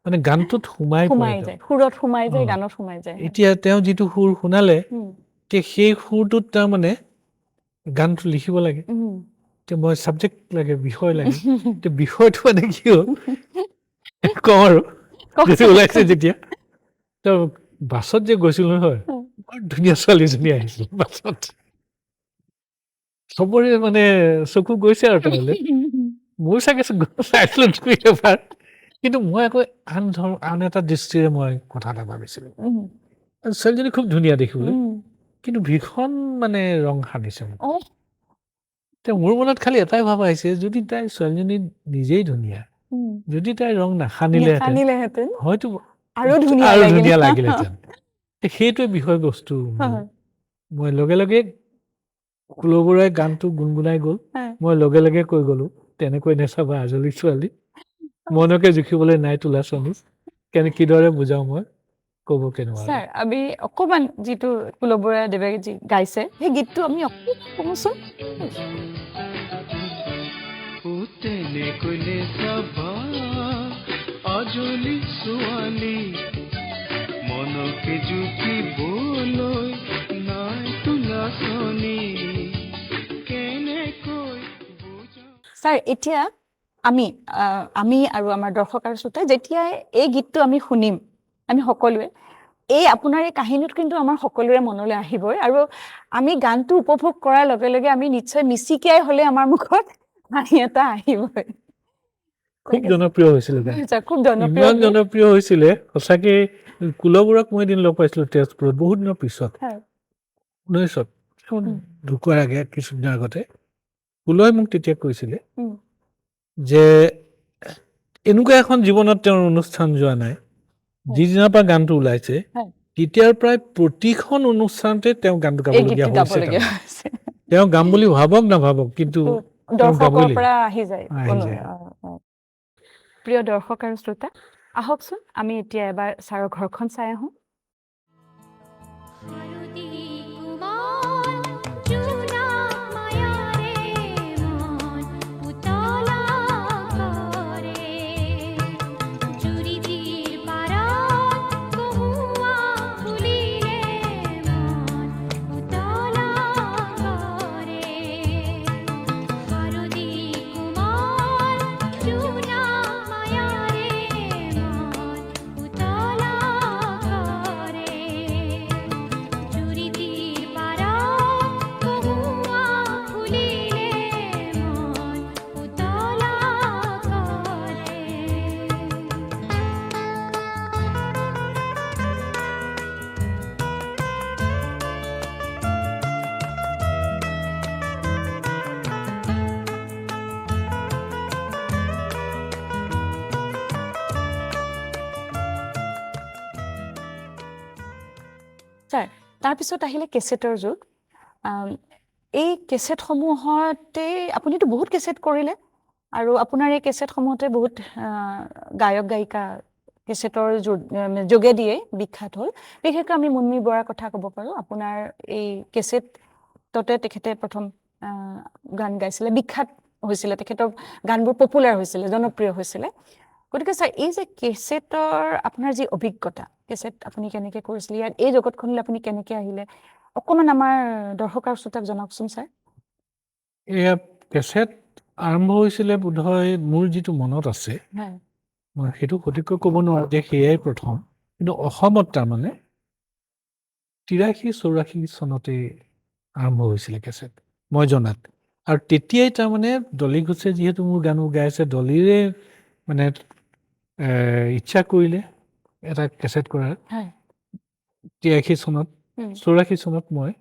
[SPEAKER 3] মানে গানটোত সোমাই যায়
[SPEAKER 2] সুৰত সোমাই যায় গানত সোমাই যায়
[SPEAKER 3] এতিয়া তেওঁ যিটো সুৰ শুনালে সেই সুৰটোত তাৰমানে গানটো লিখিব লাগে মই ছাবজেক্ট লাগে বিষয় লাগে বিষয়টো মানে কি হ'ল কওঁ আৰু ওলাইছে যেতিয়া তো বাছত যে গৈছিলোঁ নহয় বৰ ধুনীয়া ছোৱালীজনী আহিছিল বাছত চবৰে মানে চকু গৈছে আৰু তেওঁলৈ মোৰ চাগে চাইছিলোঁ দুই এবাৰ কিন্তু মই আকৌ আন এটা দৃষ্টিৰে মই কথা এটা ভাবিছিলোঁ ছোৱালীজনী খুব ধুনীয়া দেখিবলৈ কিন্তু ভীষণ মানে ৰং সানিছে মোক মোৰ মনত খালি এটাই ভাৱ আহিছে যদি তাই ছোৱালীজনী নিজেই ধুনীয়া যদি তাই ৰং নাসানিলেহেঁতেন হয়তো আৰু ধুনীয়া লাগিলেহেঁতেন সেইটোৱে বিষয়বস্তু মই লগে লগে কুল বৰুৱাই গানটো গুণগুণাই গ'ল মই লগে লগে কৈ গ'লোঁ তেনেকৈ নেচাবা আজলি ছোৱালী মনকে জুখিবলৈ নাই তোলা চনি কিদৰে বুজাওঁ মই ক'বকে নোৱাৰে
[SPEAKER 2] স্যাৰ আমি অকমান যিটো কুলবৰা দেৱে যি গাইছে সেই গীতটো আমি অকমান শুনোচোন
[SPEAKER 5] তেনে কলে চাবা আজলি ছোৱালী মনকে জুকিবলৈ নাই তোলা চনী কেনেকৈ বুজা
[SPEAKER 2] স্যাৰ এতিয়া আমি আৰু আমাৰ দৰ্শক আৰু শ্ৰোতাই যেতিয়া এই গীতটো আমি শুনিম আমি সকলোৱে এই আপোনাৰ এই কাহিনীটো কিন্তু আমাৰ সকলোৰে মনলৈ আহিবই আৰু আমি গানটো উপভোগ কৰাৰ লগে লগে আমি নিশ্চয় মিচিকিয়াই হলে আমাৰ মুখত হাঁহি এটা আহিবই
[SPEAKER 3] খুব জনপ্ৰিয় হৈছিলে
[SPEAKER 2] আচ্ছা, খুব জনপ্ৰিয়
[SPEAKER 3] ইমান জনপ্ৰিয় হৈছিলে সঁচাকে কুলবুৰাক মই এদিন লগ পাইছিলো তেজপুৰত বহুত দিনৰ পিছত
[SPEAKER 2] হয়
[SPEAKER 3] 19ত ঢুকোৱাৰ আগে কিছুদিনৰ আগতে কুলই মোক তেতিয়া কৈছিলে যে এনেকুৱা এখন জীৱনত তেওঁৰ অনুষ্ঠান যোৱা নাই যিদিনাৰ পৰা গানটো ওলাইছে
[SPEAKER 2] হয়।
[SPEAKER 3] তেতিয়াৰ প্ৰায় প্ৰতিখন অনুষ্ঠানতে তেওঁ গানটো
[SPEAKER 2] এই
[SPEAKER 3] গাবলগীয়া
[SPEAKER 2] গীতটো
[SPEAKER 3] হৈছে
[SPEAKER 2] গাবলগীয়া
[SPEAKER 3] তাৰমানে।
[SPEAKER 2] হৈছে
[SPEAKER 3] তেওঁ গাম বুলি ভাবক নাভাবক কিন্তু তেওঁ
[SPEAKER 2] দৰ্শকৰ
[SPEAKER 3] গাবই
[SPEAKER 2] পৰা আহি যায়
[SPEAKER 3] আহি যায়।
[SPEAKER 2] প্ৰিয় দৰ্শক আৰু শ্ৰোতা আহকচোন আমি এতিয়া এবাৰ ছাৰৰ ঘৰখন চাই আহোঁ
[SPEAKER 1] হালধি কুমাৰ জোনা মায়াৰে মন উতলা কৰে জুৰিদিৰ পাৰত কহুৱা ফুলিলে মন উতলা কৰে হালধি কুমাৰ জোনা মায়াৰে মন উতলা কৰে জুৰিদিৰ পাৰত কহুৱা ফুলিলে মন উতলা কৰে
[SPEAKER 2] ছাৰ তাৰপিছত আহিলে কেছেটৰ যুগ এই কেছেটসমূহতে আপুনিতো বহুত কেছেট কৰিলে আৰু আপোনাৰ এই কেছেটসমূহতে বহুত গায়ক গায়িকা কেছেটৰ যোগেদিয়ে বিখ্যাত হ'ল বিশেষকৈ আমি মুন্মি বৰাৰ কথা ক'ব পাৰোঁ আপোনাৰ এই কেছেটতে তেখেতে প্ৰথম গান গাইছিলে বিখ্যাত হৈছিলে তেখেতৰ গানবোৰ পপুলাৰ হৈছিলে জনপ্ৰিয় হৈছিলে গতিকে ছাৰ এই যে কেছেটৰ আপোনাৰ যি অভিজ্ঞতা কেছেট আপুনি কেনেকৈ কৰিছিলে ইয়াত এই জগতখনলৈ আপুনি কেনেকৈ আহিলে অকণমান আমাৰ দৰ্শক আৰু শ্ৰোতাক জনাওকচোন ছাৰ
[SPEAKER 3] এয়া কেছেট আৰম্ভ হৈছিলে বোধহয় মোৰ যিটো মনত আছে
[SPEAKER 2] হয়
[SPEAKER 3] মই সেইটো সঠিককৈ ক'ব নোৱাৰো যে সেয়াই প্ৰথম কিন্তু অসমত তাৰমানে 83-84 চনতে আৰম্ভ হৈছিলে কেছেট মই জনাত আৰু তেতিয়াই তাৰমানে ডলি ঘোষে যিহেতু মোৰ গান গাই আছে ডলিৰে মানে ইচ্ছা কৰিলে এটা কেছেট কৰাৰ
[SPEAKER 2] হয়
[SPEAKER 3] 83 চনত 84 চনত মই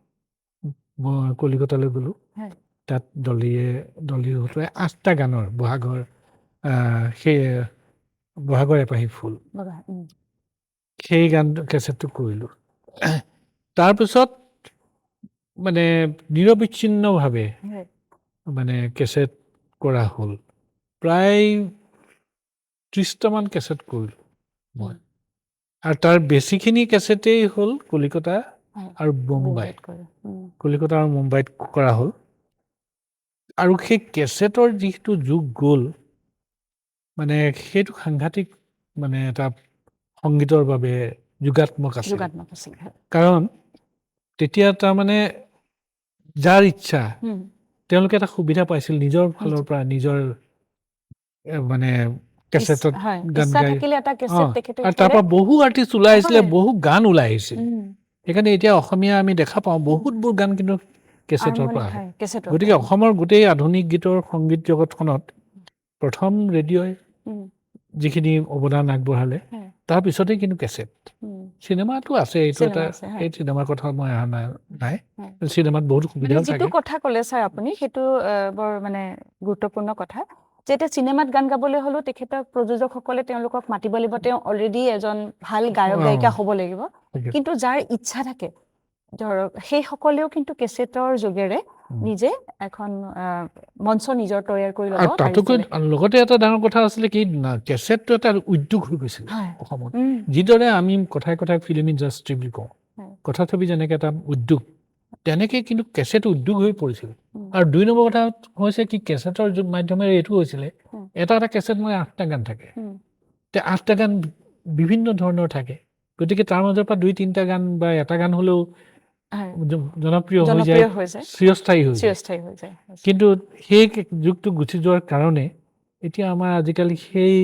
[SPEAKER 3] কলিকতালৈ গ'লো
[SPEAKER 2] হয়
[SPEAKER 3] তাত ডলিৰ হতুৱাই 8টা গানৰ বহাগৰ সেই বহাগৰ এপাহি ফুল
[SPEAKER 2] বগা
[SPEAKER 3] সেই গান কেছেটটো কৰিলোঁ তাৰপিছত মানে নিৰবিচ্ছিন্নভাৱে
[SPEAKER 2] হয়
[SPEAKER 3] মানে কেছেট কৰা হ'ল প্ৰায় 30টামান কেছেট কৰিলোঁ মই আৰু তাৰ বেছিখিনি কেছেটেই হ'ল কলিকতা আৰু বোম্বাই কলিকতা আৰু মুম্বাইত কৰা হ'ল আৰু সেই কেছেটৰ যিটো যুগ গ'ল মানে সেইটো সাংঘাতিক মানে এটা সংগীতৰ বাবে যুগাত্মক আছিল কাৰণ তেতিয়া তাৰমানে যাৰ ইচ্ছা তেওঁলোকে এটা সুবিধা পাইছিল নিজৰ ফালৰ পৰা নিজৰ মানে কেছেটত গান গাই আৰু তাৰ পৰা বহু আৰ্টিষ্ট ওলাই আহিছিলে বহু গান ওলাই আহিছিল সেইকাৰণে এতিয়া অসমীয়া আমি দেখা পাওঁ বহুতবোৰ গান কিন্তু কেছেটৰ পৰা আহে গতিকে অসমৰ গোটেই আধুনিক গীতৰ সংগীত জগতখনত প্ৰথম ৰেডিঅ'ই যিখিনি অৱদান আগবঢ়ালে তাৰ পিছতেই কিন্তু কেছেট চিনেমাটো আছে এইটো এটা এই চিনেমাৰ কথা মই অহা নাই চিনেমাত বহুত সুবিধা থাকে
[SPEAKER 2] যিটো কথা ক'লে ছাৰ আপুনি সেইটো বৰ মানে গুৰুত্বপূৰ্ণ কথা যে এতিয়া চিনেমাত গান গাবলৈ হ'লেও তেখেতক প্ৰযোজকসকলে তেওঁলোকক মাতিব লাগিব তেওঁ অলৰেডি এজন ভাল গায়ক গায়িকা হ'ব লাগিব কিন্তু যাৰ ইচ্ছা থাকে ধৰক সেইসকলেও কিন্তু কেছেটৰ যোগেৰে নিজে এখন মঞ্চ নিজৰ তৈয়াৰ কৰি ল'ব
[SPEAKER 3] আৰু তাতোকৈ
[SPEAKER 2] পাৰিছিলে।
[SPEAKER 3] লগতে এটা ডাঙৰ কথা আছিলে কি কেছেটটো এটা উদ্যোগ হৈ গৈছিল
[SPEAKER 2] হয়।
[SPEAKER 3] অসমত
[SPEAKER 2] উম,
[SPEAKER 3] যিদৰে আমি কথাই কথাই ফিল্ম ইণ্ডাষ্ট্ৰী বুলি কওঁ
[SPEAKER 2] হয়।
[SPEAKER 3] কথাছবি যেনেকৈ এটা উদ্যোগ তেনেকৈ কিন্তু কেছেট উদ্যোগ হৈ পৰিছিল
[SPEAKER 2] উম।
[SPEAKER 3] আৰু 2 নম্বৰ কথা হৈছে কি কেছেটৰ মাধ্যমেৰে এইটো হৈছিলে
[SPEAKER 2] উম।
[SPEAKER 3] এটা কেছেট মানে 8টা গান থাকে
[SPEAKER 2] উম,
[SPEAKER 3] তে 8টা গান বিভিন্ন ধৰণৰ থাকে গতিকে তাৰ মাজৰ পৰা 2-3টা গান বা এটা গান হ'লেও
[SPEAKER 2] হয়।
[SPEAKER 3] জনপ্ৰিয় হৈ যায়
[SPEAKER 2] জনপ্ৰিয় হৈ যায়
[SPEAKER 3] চিৰস্থায়ী হৈ যায়
[SPEAKER 2] চিৰস্থায়ী হৈ যায়
[SPEAKER 3] কিন্তু সেই যুগটো গুচি যোৱাৰ কাৰণে এতিয়া আমাৰ আজিকালি সেই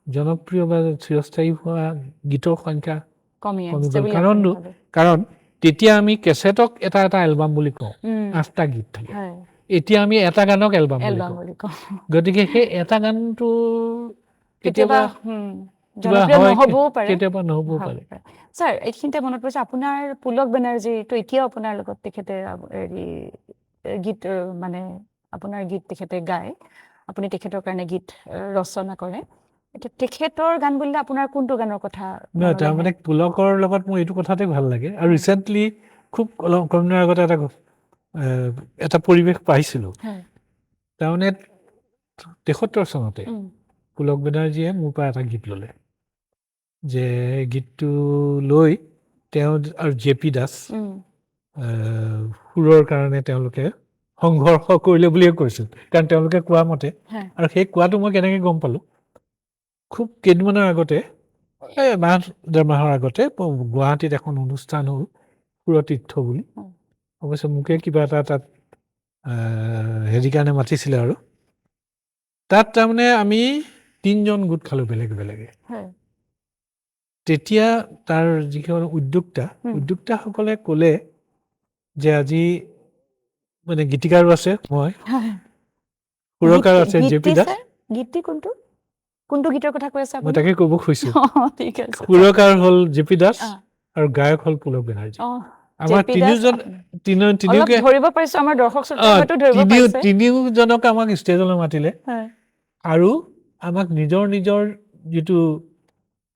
[SPEAKER 3] জনপ্ৰিয় বা চিৰস্থায়ী হোৱা গীতৰ সংখ্যা
[SPEAKER 2] কমি
[SPEAKER 3] কমি
[SPEAKER 2] আহিছে
[SPEAKER 3] গ'ল
[SPEAKER 2] বুলি আপুনি ভাবে?
[SPEAKER 3] কাৰণ তেতিয়া আমি কেছেটক এটা এলবাম বুলি কওঁ 8টা গীত থাকে
[SPEAKER 2] হয়।
[SPEAKER 3] এতিয়া আমি এটা গানক এলবাম বুলি
[SPEAKER 2] এলবাম
[SPEAKER 3] কওঁ
[SPEAKER 2] বুলি কওঁ।
[SPEAKER 3] গতিকে সেই এটা গানটো
[SPEAKER 2] কেতিয়াবা
[SPEAKER 3] কিবা
[SPEAKER 2] জনপ্ৰিয়
[SPEAKER 3] হয়
[SPEAKER 2] নহ'বও পাৰে।
[SPEAKER 3] কেতিয়াবা নহ'বও
[SPEAKER 2] হ'ব
[SPEAKER 3] পাৰে
[SPEAKER 2] পাৰে। ছাৰ এইখিনিতে মনত পৰিছে আপোনাৰ পুলক বেনাৰ্জীটো এতিয়াও আপোনাৰ লগত তেখেতে হেৰি গীত মানে আপোনাৰ গীত তেখেতে গায় আপুনি তেখেতৰ কাৰণে গীত ৰচনা কৰে এতিয়া তেখেতৰ গান বুলিলে আপোনাৰ কোনটো গানৰ কথা
[SPEAKER 3] নহয়
[SPEAKER 2] মনলৈ
[SPEAKER 3] তাৰমানে
[SPEAKER 2] আহে?
[SPEAKER 3] পুলকৰ লগত মোৰ এইটো কথাতে ভাল লাগে আৰু ৰিচেণ্টলি খুব কম দিনৰ আগতে এটা পৰিৱেশ পাইছিলোঁ
[SPEAKER 2] হয়।
[SPEAKER 3] তাৰমানে 73 চনতে
[SPEAKER 2] উম,
[SPEAKER 3] পুলক বেনাৰ্জীয়ে মোৰ পৰা এটা গীত ল'লে যে গীতটো লৈ তেওঁ আৰু জে.পি. দাস
[SPEAKER 2] উম,
[SPEAKER 3] সুৰৰ কাৰণে তেওঁলোকে সংঘৰ্ষ কৰিলে বুলিয়ে কৈছিল কাৰণ তেওঁলোকে কোৱা মতে
[SPEAKER 2] হয়।
[SPEAKER 3] আৰু সেই কোৱাটো মই কেনেকৈ গম পালোঁ খুব কেইদিনমানৰ আগতে মাহ 1.5 মাহৰ আগতে গুৱাহাটীত এখন অনুষ্ঠান হ'ল সুৰতীৰ্থ বুলি
[SPEAKER 2] উম,
[SPEAKER 3] অৱশ্যে মোকে কিবা এটা তাত হেৰি কাৰণে মাতিছিলে আৰু তাত তাৰমানে আমি 3জন গোট খালোঁ বেলেগে বেলেগে
[SPEAKER 2] হয়।
[SPEAKER 3] তেতিয়া তাৰ যিখন উদ্যোক্তাসকলে ক'লে যে আজি মানে গীতিকাৰো আছে মই সুৰকাৰ আছে জে.পি. দাস
[SPEAKER 2] গীতটি কোনটো গীতৰ কথা কৈ আছে
[SPEAKER 3] মই
[SPEAKER 2] আপুনি?
[SPEAKER 3] তাকে ক'ব খুজিছোঁ
[SPEAKER 2] ঠিক আছে।
[SPEAKER 3] সুৰকাৰ হ'ল জে.পি. দাস
[SPEAKER 2] অ',
[SPEAKER 3] আৰু গায়ক হ'ল পুলক বেনাৰ্জী
[SPEAKER 2] অ',
[SPEAKER 3] আমাৰ
[SPEAKER 2] জে.পি. দাস অলপ
[SPEAKER 3] তিনিওকে
[SPEAKER 2] ধৰিব পাৰিছো আমাৰ দৰ্শক শ্ৰোতাই হয়তো ধৰিব পাৰিছে।
[SPEAKER 3] তিনিওজনক আমাক ষ্টেজলৈ মাতিলে
[SPEAKER 2] হয়।
[SPEAKER 3] আৰু আমাক নিজৰ যিটো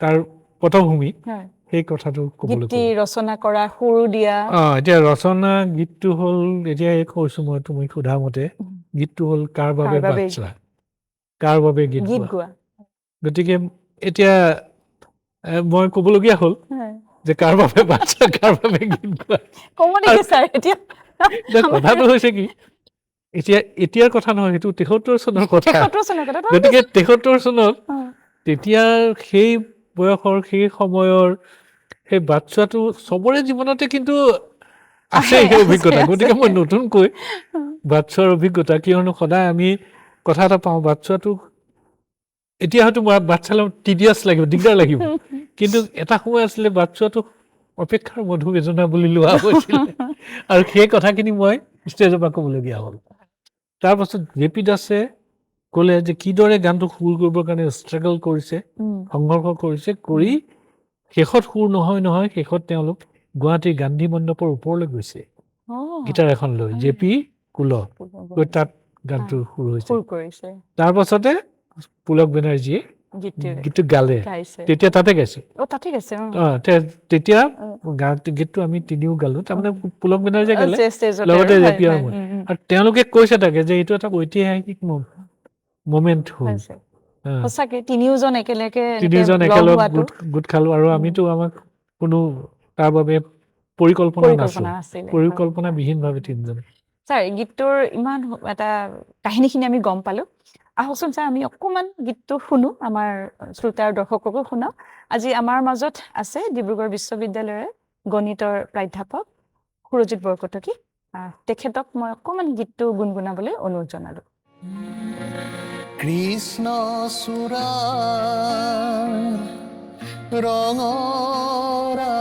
[SPEAKER 3] তাৰ পটভূমি
[SPEAKER 2] হয়।
[SPEAKER 3] সেই কথাটো ক'বলৈ
[SPEAKER 2] গীতটি ৰচনা কৰা সুৰো দিয়া
[SPEAKER 3] এতিয়া ৰচনা গীতটো হ'ল এতিয়া কৈছোঁ মই তুমি সোধা মতে গীতটো হ'ল কাৰ বাবে বাচ্চা কাৰ বাবে গীত গোৱা গতিকে এতিয়া মই ক'বলগীয়া হ'ল যে কাৰ বাবে বাচ্চা কাৰ বাবে গীত গোৱা
[SPEAKER 2] ক'ব নেকি ছাৰ এতিয়া
[SPEAKER 3] কথাটো হৈছে কি এতিয়াৰ কথা নহয় সেইটো 73 চনৰ কথা
[SPEAKER 2] 73 চনৰ কথা
[SPEAKER 3] গতিকে 73 চনত তেতিয়া সেই বয়সৰ সেই সময়ৰ সেই বাচ্চাটো চবৰে জীৱনতে কিন্তু আছে সেই অভিজ্ঞতা গতিকে মই নতুনকৈ বাচ্চাৰ অভিজ্ঞতা কিয়নো সদায় আমি কথা এটা পাওঁ বাচ্চাটো এতিয়া হয়তো বাচ্চালৈ টিডিয়াছ লাগিব দিগদাৰ লাগিব কিন্তু এটা সময় আছিলে বাচ্চাটো অপেক্ষাৰ মধু বেদনা বুলি লোৱা হৈছিল আৰু সেই কথাখিনি মই ষ্টেজৰ পৰা ক'বলগীয়া হ'ল তাৰপাছত জে.পি. দাসে ক'লে যে কিদৰে গানটো সুৰ কৰিবৰ কাৰণে ষ্ট্ৰাগল কৰিছে সংঘৰ্ষ কৰিছে কৰি শেষত সুৰ নহয় শেষত তেওঁলোক গুৱাহাটীৰ গান্ধী মণ্ডপৰ ওপৰলৈ গৈছে গীটাৰ এখন লৈ জে.পি. কুল গৈ তাত গানটো সুৰ হৈছে তাৰপাছতে পুলক বেনাৰ্জীয়ে গীতটো গালে তেতিয়া তাতে গাইছে তেতিয়া গীতটো আমি তিনিও গালো তাৰমানে পুলক বেনাৰ্জীয়ে গালে লগতে জে.পি. আৰু মই আৰু তেওঁলোকে কৈছে তাকে যে এইটো এটা ঐতিহাসিক মমেণ্ট হ'ল
[SPEAKER 2] সঁচাকে তিনিওজন একেলগে
[SPEAKER 3] গোট খালো আৰু আমিতো আমাক কোনো তাৰ বাবে পৰিকল্পনাবিহীনভাৱে তিনিজনে
[SPEAKER 2] ছাৰ গীতটোৰ ইমান এটা কাহিনীখিনি আমি গম পালো আহকচোন ছাৰ আমি অকণমান গীতটো শুনো আমাৰ শ্ৰোতা আৰু দৰ্শককো শুনাও আজি আমাৰ মাজত আছে ডিব্ৰুগড় বিশ্ববিদ্যালয়ৰ গণিতৰ প্ৰাধ্যাপক সুৰজিৎ বৰকটকী তেখেতক মই অকণমান গীতটো গুণগুণাবলৈ অনুৰোধ জনালো
[SPEAKER 4] কৃষ্ণ চূড়া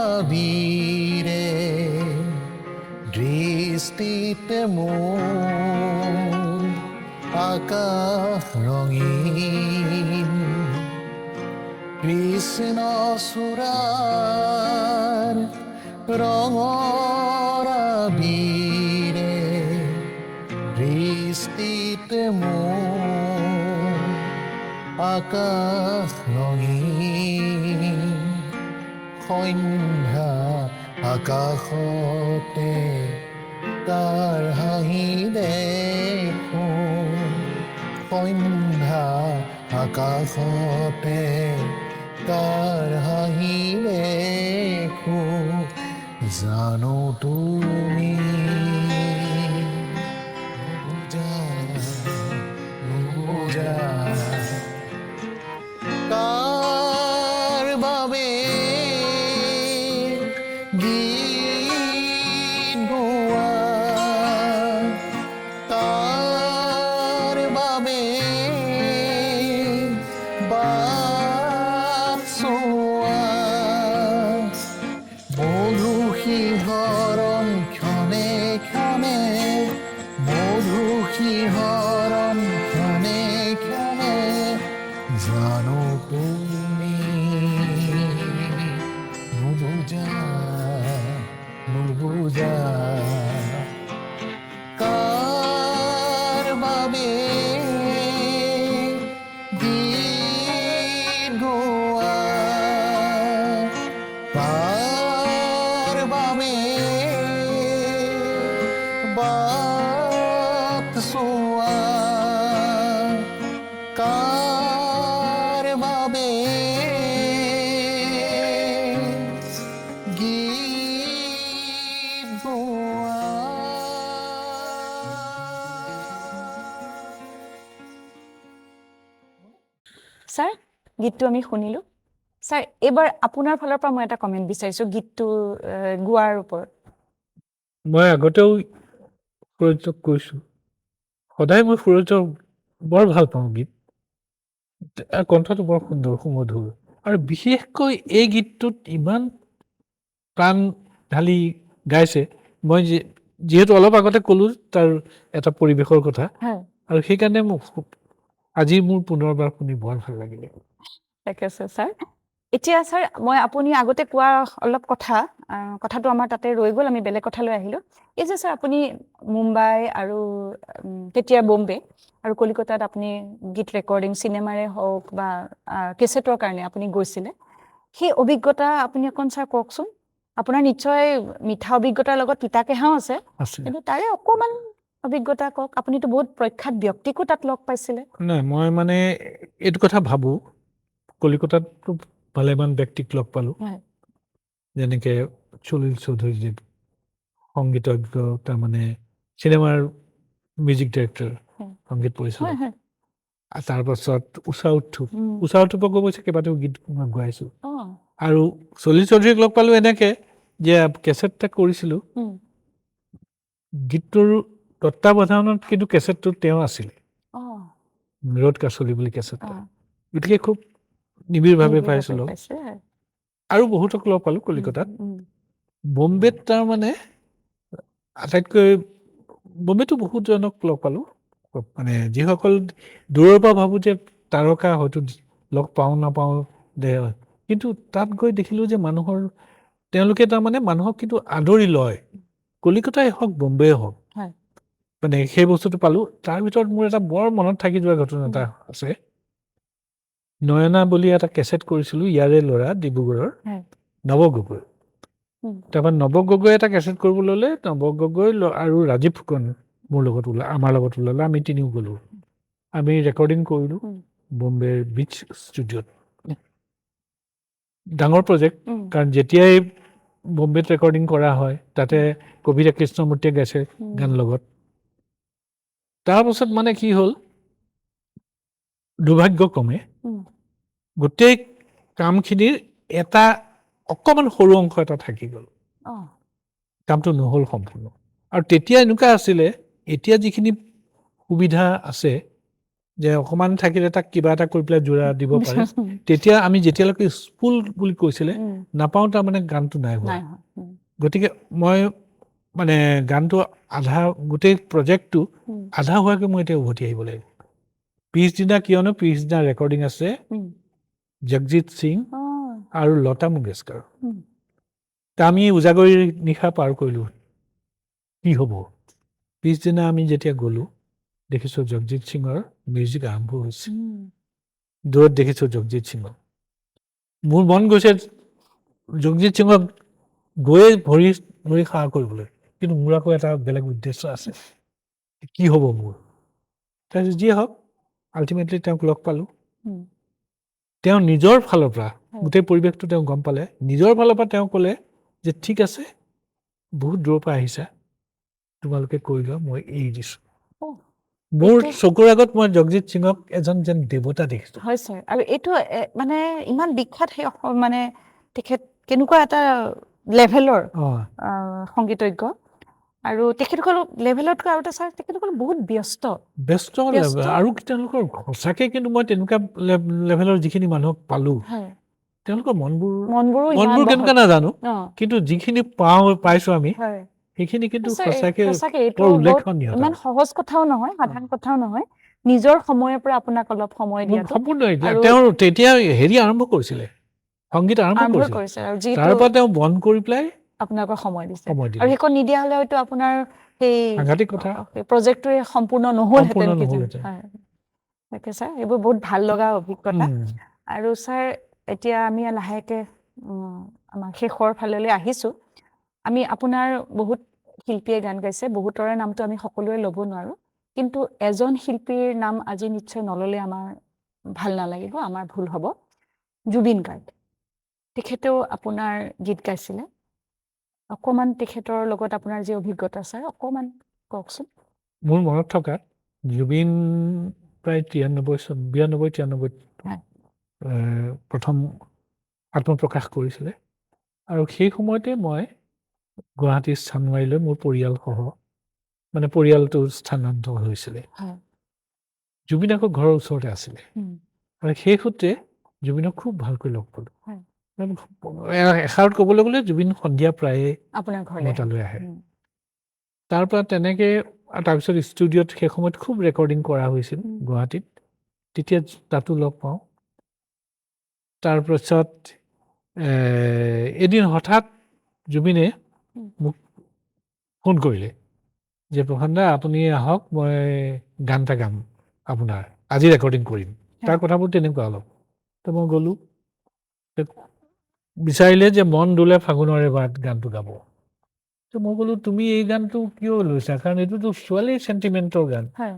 [SPEAKER 4] ৰঙৰাবীৰে দৃষ্টিতে মোৰ আকাশ ৰঙীন কৃষ্ণ চূড়াৰ ৰঙৰাবীৰে দৃষ্টিতে মোৰ আকাশ ৰঙীন সন্ধ্যা আকাশতে কাৰ হাঁহি দেখো সন্ধ্যা আকাশতে কাৰ হাঁহি দেখো জানো তুমি নুবুজা নুবুজা কাৰ বাবে গীত গোৱা কাৰ বাবে বাট চোৱা মধু শিহৰণ ক্ষণে ক্ষণে মধু শিহৰণ ক্ষণে ক্ষণে জানো তুমি নুবুজা নুবুজা কাৰ বাবে গীত গোৱা কাৰ বাবে বাট চোৱা কাৰ বাবে গীত গোৱা
[SPEAKER 2] ছাৰ গীতটো আমি শুনিলোঁ ছাৰ এইবাৰ আপোনাৰ ফালৰ পৰা মই এটা কমেণ্ট বিচাৰিছোঁ গীতটো গোৱাৰ ওপৰত
[SPEAKER 3] মই আগতেও সুৰজক কৈছোঁ সদায় মই সুৰজক বৰ ভাল পাওঁ গীত তাৰ কণ্ঠটো বৰ সুন্দৰ সুমধুৰ আৰু বিশেষকৈ এই গীতটোত ইমান প্ৰাণ ঢালি গাইছে মই যিহেতু অলপ আগতে ক'লোঁ তাৰ এটা পৰিৱেশৰ কথা
[SPEAKER 2] হয়
[SPEAKER 3] আৰু সেইকাৰণে মোক আজি মোৰ পুনৰবাৰ শুনি বৰ ভাল লাগিলে
[SPEAKER 2] ঠিক আছে ছাৰ এতিয়া ছাৰ মই আপুনি আগতে কোৱা অলপ কথাটো আমাৰ তাতে ৰৈ গ'ল আমি বেলেগ কথালৈ আহিলোঁ এই যে ছাৰ আপুনি মুম্বাই আৰু তেতিয়া বম্বে আৰু কলিকতাত আপুনি গীত ৰেকৰ্ডিং চিনেমাৰে হওক বা কেছেটৰ কাৰণে আপুনি গৈছিলে সেই অভিজ্ঞতা আপুনি অকণ ছাৰ কওকচোন আপোনাৰ নিশ্চয় মিঠা অভিজ্ঞতাৰ লগত তিতা কেঁহাও আছে কিন্তু তাৰে অকণমান অভিজ্ঞতা কওক আপুনিতো বহুত প্ৰখ্যাত ব্যক্তিকো তাত লগ পাইছিলে
[SPEAKER 3] নাই মই মানে এইটো কথা ভাবোঁ কলিকতাতো ভালেমান ব্যক্তিক লগ পালোঁ যেনেকৈ চলিল চৌধুৰীদেৱ সংগীতজ্ঞ তাৰমানে চিনেমাৰ মিউজিক ডাইৰেক্টৰ সংগীত পৰিচালক আৰু তাৰপাছত উষা উথুপক অৱশ্যে কেইবাটাও গীত মই গোৱাইছোঁ আৰু চলিল চৌধুৰীক লগ পালোঁ এনেকৈ যে কেছেট এটা কৰিছিলোঁ গীতটোৰ তত্বাৱধানত কিন্তু কেছেটটো তেওঁ আছিলে নিৰোধ কাছলি বুলি কেছেটটো গতিকে খুব নিবিড়ভাৱে পাইছিলোঁ আৰু বহুতক লগ পালোঁ কলিকতাত বম্বেত তাৰমানে আটাইতকৈ বম্বেতো বহুতজনক লগ পালোঁ মানে যিসকল দূৰৰ পৰা ভাবোঁ যে তাৰকা হয়তো লগ পাওঁ নাপাওঁ দে কিন্তু তাত গৈ দেখিলোঁ যে তেওঁলোকে তাৰমানে মানুহক কিন্তু আদৰি লয় কলিকতাই হওক বম্বে হওক মানে সেই বস্তুটো পালোঁ তাৰ ভিতৰত মোৰ এটা বৰ মনত থাকি যোৱা ঘটনা এটা আছে নয়না বুলি এটা কেছেট কৰিছিলোঁ ইয়াৰে ল'ৰা ডিব্ৰুগড়ৰ নৱ গগৈ তাৰপৰা নৱ গগৈ এটা কেছেট কৰিব ল'লে নৱ গগৈ আৰু ৰাজীৱ ফুকন আমাৰ লগত ওলালে আমি তিনিও গ'লোঁ আমি ৰেকৰ্ডিং কৰিলোঁ বম্বেৰ বিচ ষ্টুডিঅ'ত ডাঙৰ প্ৰজেক্ট কাৰণ যেতিয়াই বম্বেত ৰেকৰ্ডিং কৰা হয় তাতে কবিতা কৃষ্ণমূৰ্তিয়ে গাইছে গান লগত তাৰপাছত মানে কি হ'ল দুৰ্ভাগ্যক্ৰমে গোটেই কামখিনিৰ এটা অকণমান সৰু অংশ এটা থাকি গ'ল কামটো নহ'ল সম্পূৰ্ণ আৰু তেতিয়া এনেকুৱা আছিলে এতিয়া যিখিনি সুবিধা আছে যে অকণমান থাকিলে তাক কিবা এটা কৰি পেলাই জোৰা দিব পাৰে তেতিয়া আমি যেতিয়ালৈকে স্পুল বুলি কৈছিলে নাপাওঁ তাৰমানে গানটো নাই হোৱা গতিকে মই মানে গানটো আধা গোটেই প্ৰজেক্টটো আধা হোৱাকৈ মই এতিয়া উভতি আহিব লাগিব পিছদিনা ৰেকৰ্ডিং আছে জগজিৎ সিং আৰু লতা মংগেশকাৰ আমি উজাগৰিৰ নিশা পাৰ কৰিলোঁ কি হ'ব পিছদিনা আমি যেতিয়া গ'লোঁ দেখিছোঁ জগজিৎ সিঙৰ মিউজিক আৰম্ভ হৈছে দূৰত দেখিছোঁ জগজিৎ সিঙক মোৰ মন গৈছে জগজিৎ সিঙক গৈয়ে ভৰি সেৱা কৰিবলৈ কিন্তু মোৰ আকৌ এটা বেলেগ উদ্দেশ্য আছে কি হ'ব মোৰ তাৰপিছত যিয়ে হওক আল্টিমেটলি তেওঁক লগ পালোঁ
[SPEAKER 2] উম,
[SPEAKER 3] তেওঁ নিজৰ ফালৰ পৰা
[SPEAKER 2] হয়।
[SPEAKER 3] গোটেই পৰিৱেশটো তেওঁ গম পালে নিজৰ ফালৰ পৰা তেওঁ ক'লে যে ঠিক আছে বহুত দূৰৰ পৰা আহিছা তোমালোকে কৰি লোৱা মই এৰি দিছোঁ
[SPEAKER 2] অ',
[SPEAKER 3] মোৰ
[SPEAKER 2] এইটো-
[SPEAKER 3] চকুৰ আগত মই জগজিৎ সিঙক এজন যেন দেৱতা দেখিছোঁ
[SPEAKER 2] হয় ছাৰ আৰু এইটো মানে ইমান বিখ্যাত সেই মানে তেখেত কেনেকুৱা এটা লেভেলৰ
[SPEAKER 3] অঁ
[SPEAKER 2] সংগীতজ্ঞ আৰু তেখেতসকল লেভেলতকৈ আৰু এটা ছাৰ তেখেতসকল বহুত ব্যস্ত
[SPEAKER 3] ব্যস্ত আৰু তেওঁলোকৰ সঁচাকৈ কিন্তু মই তেনেকুৱা লেভেলৰ যিখিনি মানুহক পালোঁ
[SPEAKER 2] হয়
[SPEAKER 3] তেওঁলোকৰ
[SPEAKER 2] মনবোৰো
[SPEAKER 3] মনবোৰ কেনেকুৱা নাজানো
[SPEAKER 2] অঁ
[SPEAKER 3] কিন্তু যিখিনি পাইছোঁ আমি
[SPEAKER 2] হয়
[SPEAKER 3] সেইখিনি কিন্তু
[SPEAKER 2] ছাৰ,
[SPEAKER 3] সঁচাকৈ
[SPEAKER 2] সঁচাকে এইটো
[SPEAKER 3] বৰ
[SPEAKER 2] বহুত
[SPEAKER 3] উল্লেখনীয়
[SPEAKER 2] ইমান সহজ কথাও নহয় সাধাৰণ কথাও নহয় নিজৰ সময়ৰ পৰা আপোনাক অলপ সময় দিয়াটো
[SPEAKER 3] সম্পূৰ্ণ
[SPEAKER 2] আৰু-
[SPEAKER 3] তেওঁ তেতিয়া হেৰি আৰম্ভ কৰিছিলে সংগীত আৰম্ভ
[SPEAKER 2] আৰম্ভ
[SPEAKER 3] কৰিছিলে
[SPEAKER 2] কৰিছে আৰু
[SPEAKER 3] তাৰ
[SPEAKER 2] যিটো
[SPEAKER 3] পৰা তেওঁ বন্ধ কৰি পেলাই
[SPEAKER 2] আপোনালোকৰ সময় দিছে
[SPEAKER 3] সময় দিলে।
[SPEAKER 2] আৰু সেইখন নিদিয়া হ'লে হয়তো আপোনাৰ সেই
[SPEAKER 3] সাংঘাতিক কথা
[SPEAKER 2] প্ৰজেক্টটোৱে সম্পূৰ্ণ নহ'লহেঁতেন
[SPEAKER 3] সম্পূৰ্ণ
[SPEAKER 2] কিজানি
[SPEAKER 3] নহ'লহেঁতেন।
[SPEAKER 2] হয় তাকে ছাৰ এইবোৰ বহুত ভাল লগা অভিজ্ঞতা
[SPEAKER 3] উম,
[SPEAKER 2] আৰু ছাৰ এতিয়া আমি লাহেকৈ আমাৰ শেষৰ ফাললৈ আহিছোঁ আমি আপোনাৰ বহুত শিল্পীয়ে গান গাইছে বহুতৰে নামটো আমি সকলোৱে ল'ব নোৱাৰোঁ কিন্তু এজন শিল্পীৰ নাম আজি নিশ্চয় নল'লে আমাৰ ভাল নালাগিব আমাৰ ভুল হ'ব জুবিন গাৰ্গ তেখেতেও আপোনাৰ গীত গাইছিলে অকণমান তেখেতৰ লগত আপোনাৰ যি অভিজ্ঞতা ছাৰ অকণমান কওকচোন
[SPEAKER 3] মোৰ মনত থকা জুবিন প্ৰায় 92-93
[SPEAKER 2] হয়
[SPEAKER 3] প্ৰথম আত্মপ্ৰকাশ কৰিছিলে আৰু সেই সময়তে মই গুৱাহাটীৰ চানমাৰীলৈ মোৰ পৰিয়ালসহ মানে পৰিয়ালটো স্থানান্তৰ হৈছিলে
[SPEAKER 2] হয়
[SPEAKER 3] জুবিন আকৌ ঘৰৰ ওচৰতে আছিলে
[SPEAKER 2] উম,
[SPEAKER 3] আৰু সেই সূত্ৰে জুবিনক খুব ভালকৈ লগ পালোঁ
[SPEAKER 2] হয়
[SPEAKER 3] এষাৰত ক'বলৈ গ'লে জুবিন সন্ধিয়া প্ৰায়ে
[SPEAKER 2] আপোনাৰ
[SPEAKER 3] মোৰ
[SPEAKER 2] ঘৰলৈ
[SPEAKER 3] তালৈ আহে
[SPEAKER 2] উম,
[SPEAKER 3] তাৰ পৰা তেনেকৈ তাৰপিছত ষ্টুডিঅ'ত সেই সময়ত খুব ৰেকৰ্ডিং কৰা হৈছিল
[SPEAKER 2] উম।
[SPEAKER 3] গুৱাহাটীত তেতিয়া তাতো লগ পাওঁ তাৰপিছত এদিন হঠাৎ জুবিনে
[SPEAKER 2] উম।
[SPEAKER 3] মোক ফোন কৰিলে যে প্ৰশান্ত দা আপুনি আহক মই গান এটা গাম আপোনাৰ আজি ৰেকৰ্ডিং কৰিম তাৰ কথাবোৰ তেনেকুৱা অলপ তো মই গ'লোঁ বিচাৰিলে যে মন দোলে ফাগুণৰে বাট গানটো গাব তো মই ক'লোঁ তুমি এই গানটো কিয় লৈছা কাৰণ এইটোতো ছোৱালীৰ চেণ্টিমেণ্টৰ গান
[SPEAKER 2] হয়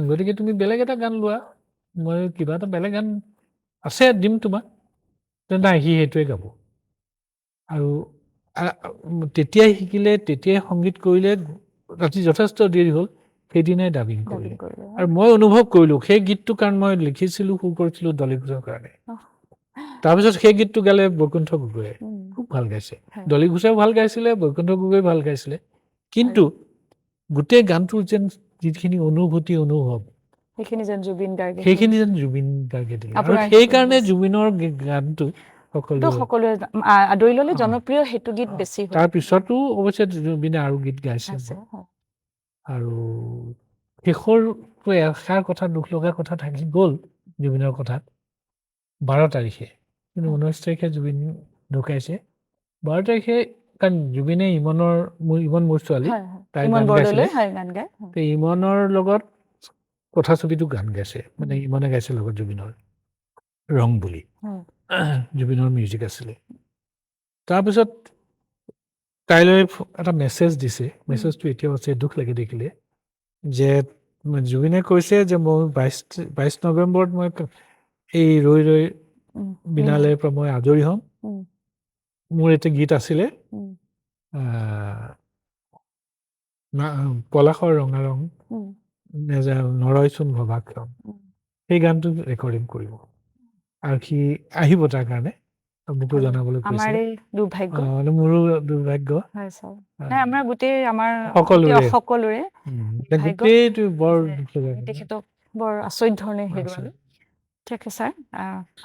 [SPEAKER 3] গতিকে তুমি বেলেগ এটা গান লোৱা মই কিবা এটা বেলেগ গান আছে দিম তোমাক নাই সি সেইটোৱে গাব আৰু তেতিয়াই শিকিলে তেতিয়াই সংগীত কৰিলে ৰাতি যথেষ্ট দেৰি হ'ল সেইদিনাই ডাবিং কৰিলে
[SPEAKER 2] ডাবিং কৰিলে
[SPEAKER 3] আৰু মই অনুভৱ কৰিলোঁ সেই গীতটো কাৰণ মই লিখিছিলোঁ সুৰ কৰিছিলোঁ দলি ঘোষৰ কাৰণে
[SPEAKER 2] অহ,
[SPEAKER 3] তাৰপিছত সেই গীতটো গালে বৈকুণ্ঠ গগৈয়ে
[SPEAKER 2] উম,
[SPEAKER 3] খুব ভাল গাইছে
[SPEAKER 2] হয়।
[SPEAKER 3] দলি ঘোষেও ভাল গাইছিলে বৈকুণ্ঠ গগৈ ভাল গাইছিলে কিন্তু গোটেই গানটোৰ যেন যিখিনি অনুভূতি অনুভৱ
[SPEAKER 2] সেইখিনি যেন জুবিন গাৰ্গে
[SPEAKER 3] সেইখিনি যেন জুবিন গাৰ্গে দিলে আৰু
[SPEAKER 2] আপোনাৰ
[SPEAKER 3] সেইকাৰণে জুবিনৰ গানটো
[SPEAKER 2] সেইটো সকলোৱে আদৰি ল'লে
[SPEAKER 3] অ।
[SPEAKER 2] জনপ্ৰিয় সেইটো গীত বেছি হ'ল
[SPEAKER 3] তাৰ পিছতো অৱশ্যে জুবিনে আৰু গীত গাইছে
[SPEAKER 2] আছে হয়।
[SPEAKER 3] আৰু শেষৰটো এষাৰ কথা দুখ লগা কথা থাকি গ'ল জুবিনৰ কথাত 12 তাৰিখে কিন্তু 19 তাৰিখে জুবিন ঢুকাইছে 12 তাৰিখে কাৰণ জুবিনে ইমন মোৰ ছোৱালী
[SPEAKER 2] হয়, হয়।
[SPEAKER 3] তাই
[SPEAKER 2] ইমন
[SPEAKER 3] গান
[SPEAKER 2] বৰদলৈ
[SPEAKER 3] গাইছিলে
[SPEAKER 2] হয় গান গায় হয়।
[SPEAKER 3] তো ইমনৰ লগত কথাছবিটো গান গাইছে মানে ইমনে গাইছে লগত জুবিনৰ ৰং বুলি
[SPEAKER 2] হয়।
[SPEAKER 3] জুবিনৰ মিউজিক আছিলে তাৰপিছত তাইলৈ এটা মেছেজ দিছে মেছেজটো এতিয়াও আছে দুখ লাগে দেখিলে যে জুবিনে কৈছে যে মই 22 নৱেম্বৰত মই এই ৰৈ ৰৈ
[SPEAKER 2] উম,
[SPEAKER 3] বিনালেৰ পৰা মই আজৰি হ'ম
[SPEAKER 2] উম,
[SPEAKER 3] মোৰ এটা গীত আছিলে
[SPEAKER 2] উম,
[SPEAKER 3] পলাশৰ ৰঙা ৰং
[SPEAKER 2] উম,
[SPEAKER 3] নৰয়চোন ভৱাক্ষম
[SPEAKER 2] উম।
[SPEAKER 3] সেই গানটো ৰেকৰ্ডিং কৰিব আৰু সি আহিব তাৰ কাৰণে মোকো জনাবলৈ কৈছিলে
[SPEAKER 2] আমাৰে দুৰ্ভাগ্য
[SPEAKER 3] মানে মোৰো দুৰ্ভাগ্য
[SPEAKER 2] হয় ছাৰ নাই আমাৰ গোটেই আমাৰ
[SPEAKER 3] সকলোৰে
[SPEAKER 2] সকলোৰে দুৰ্ভাগ্য
[SPEAKER 3] গোটেইটো বৰ
[SPEAKER 2] যে
[SPEAKER 3] দুখ লগা
[SPEAKER 2] আমি
[SPEAKER 3] কথা।
[SPEAKER 2] তেখেতক বৰ আচৰিত ধৰণে হেৰুৱালোঁ ঠিক আছে ছাৰ